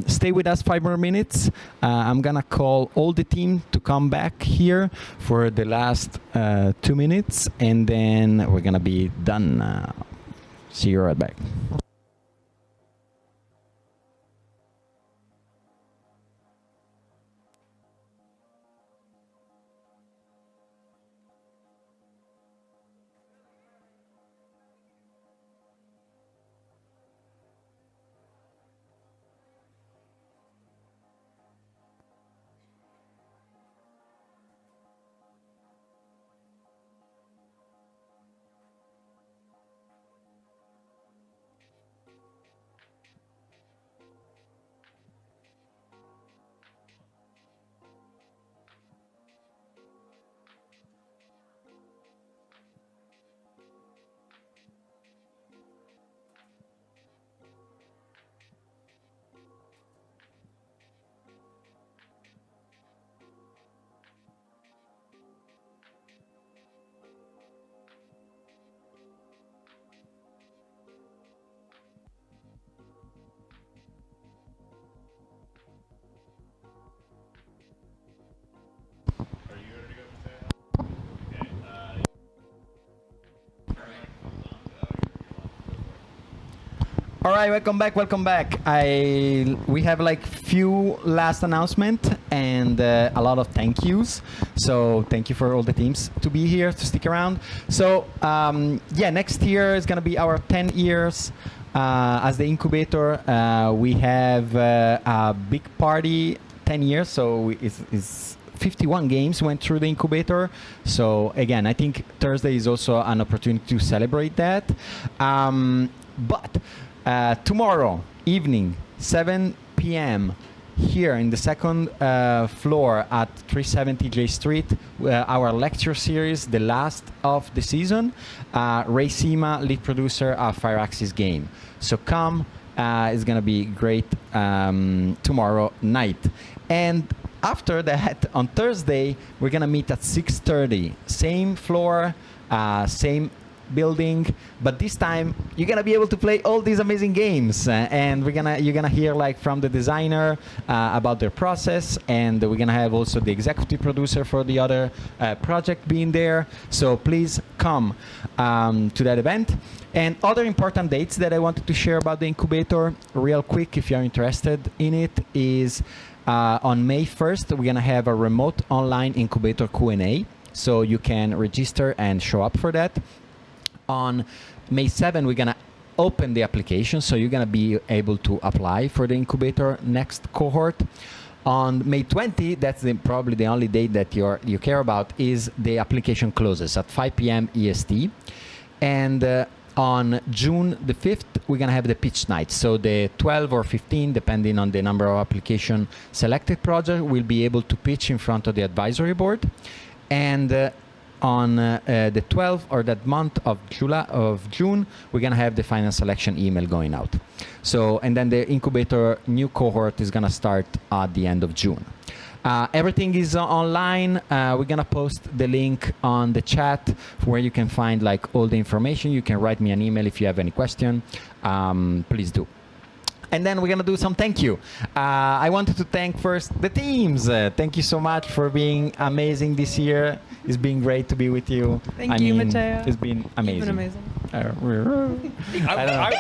Stay with us 5 more minutes. I'm going to call all the team to come back here for the last 2 minutes, and then we're going to be done. See you right back. All right, welcome back. We have like few last announcement and a lot of thank yous. So thank you for all the teams to be here, to stick around. So yeah, next year is gonna be our 10 years as the Incubator. We have a big party, 10 years. So it's 51 games went through the Incubator. So again, I think Thursday is also an opportunity to celebrate that. But tomorrow evening, 7 p.m. here in the second floor at 370 J Street, our lecture series, the last of the season. Ray Sima, lead producer of Fireaxis game. So come, it's gonna be great tomorrow night. And after that, on Thursday, we're gonna meet at 6:30, same floor, same building, but this time you're gonna be able to play all these amazing games, and you're gonna hear like from the designer about their process, and we're gonna have also the executive producer for the other project being there. So please come to that event. And other important dates that I wanted to share about the Incubator real quick, if you're interested in it, is on May 1st we're gonna have a remote online Incubator Q&A, so you can register and show up for that. On May 7th, we're going to open the application, so you're going to be able to apply for the Incubator next cohort. On May 20, that's probably the only date that you care about, is the application closes at 5 p.m. EST. And on June the 5th, we're going to have the pitch night. So the 12 or 15, depending on the number of application selected project, will be able to pitch in front of the advisory board. And on the 12th or that month of June, we're going to have the final selection email going out. So, and then the Incubator new cohort is going to start at the end of June. Everything is online. We're going to post the link on the chat where you can find like all the information. You can write me an email if you have any question. Please do. And then we're going to do some thank you. I wanted to thank first the teams. Thank you so much for being amazing this year. It's been great to be with you. Thank you, Mateo. It's been amazing. You've been amazing.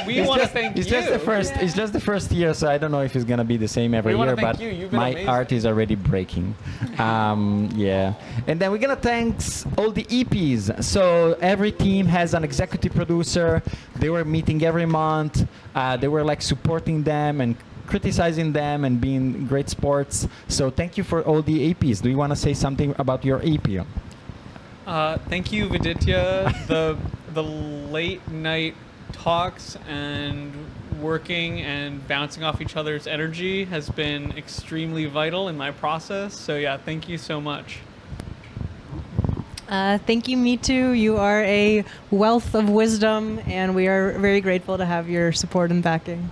We want to thank you. It's just the first. It's just the first year, so I don't know if it's gonna be the same every year. But my heart is already breaking. Yeah. And then we're gonna thank all the EPs. So every team has an executive producer. They were meeting every month. They were like supporting them and criticizing them and being great sports. So thank you for all the APs. Do you want to say something about your AP? Thank you, Viditya. The late night talks and working and bouncing off each other's energy has been extremely vital in my process. So yeah, thank you so much. Thank you, Me Too. You are a wealth of wisdom, and we are very grateful to have your support and backing.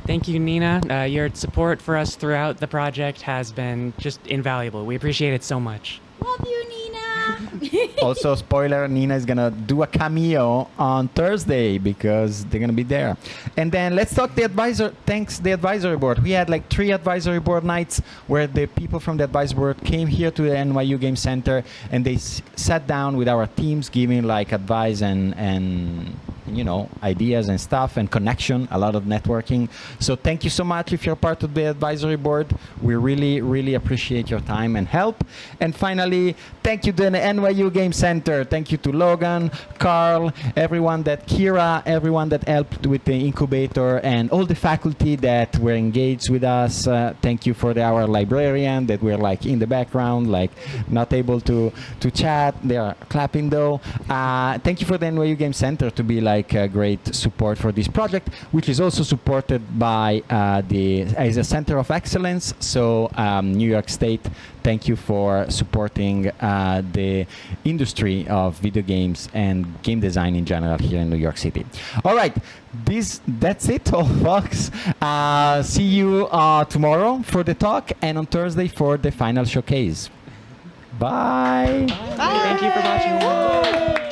Thank you, Nina. Your support for us throughout the project has been just invaluable. We appreciate it so much. Love you, Nina. Also, spoiler, Nina is going to do a cameo on Thursday because they're going to be there. And then let's talk the advisory board. We had like 3 advisory board nights where the people from the advisory board came here to the NYU Game Center and they sat down with our teams giving like advice and you know, ideas and stuff and connection, a lot of networking. So thank you so much if you're part of the advisory board. We really, really appreciate your time and help. And finally, thank you to the NYU Game Center. Thank you to Logan, Carl, Kira, everyone that helped with the incubator, and all the faculty that were engaged with us. Thank you for our librarian that we're like in the background, like not able to chat. They are clapping though. Thank you for the NYU Game Center to be like a great support for this project, which is also supported by as a center of excellence. So New York State, thank you for supporting the industry of video games and game design in general here in New York City. All right, that's it, all folks. See you tomorrow for the talk and on Thursday for the final showcase. Bye. Thank you for watching.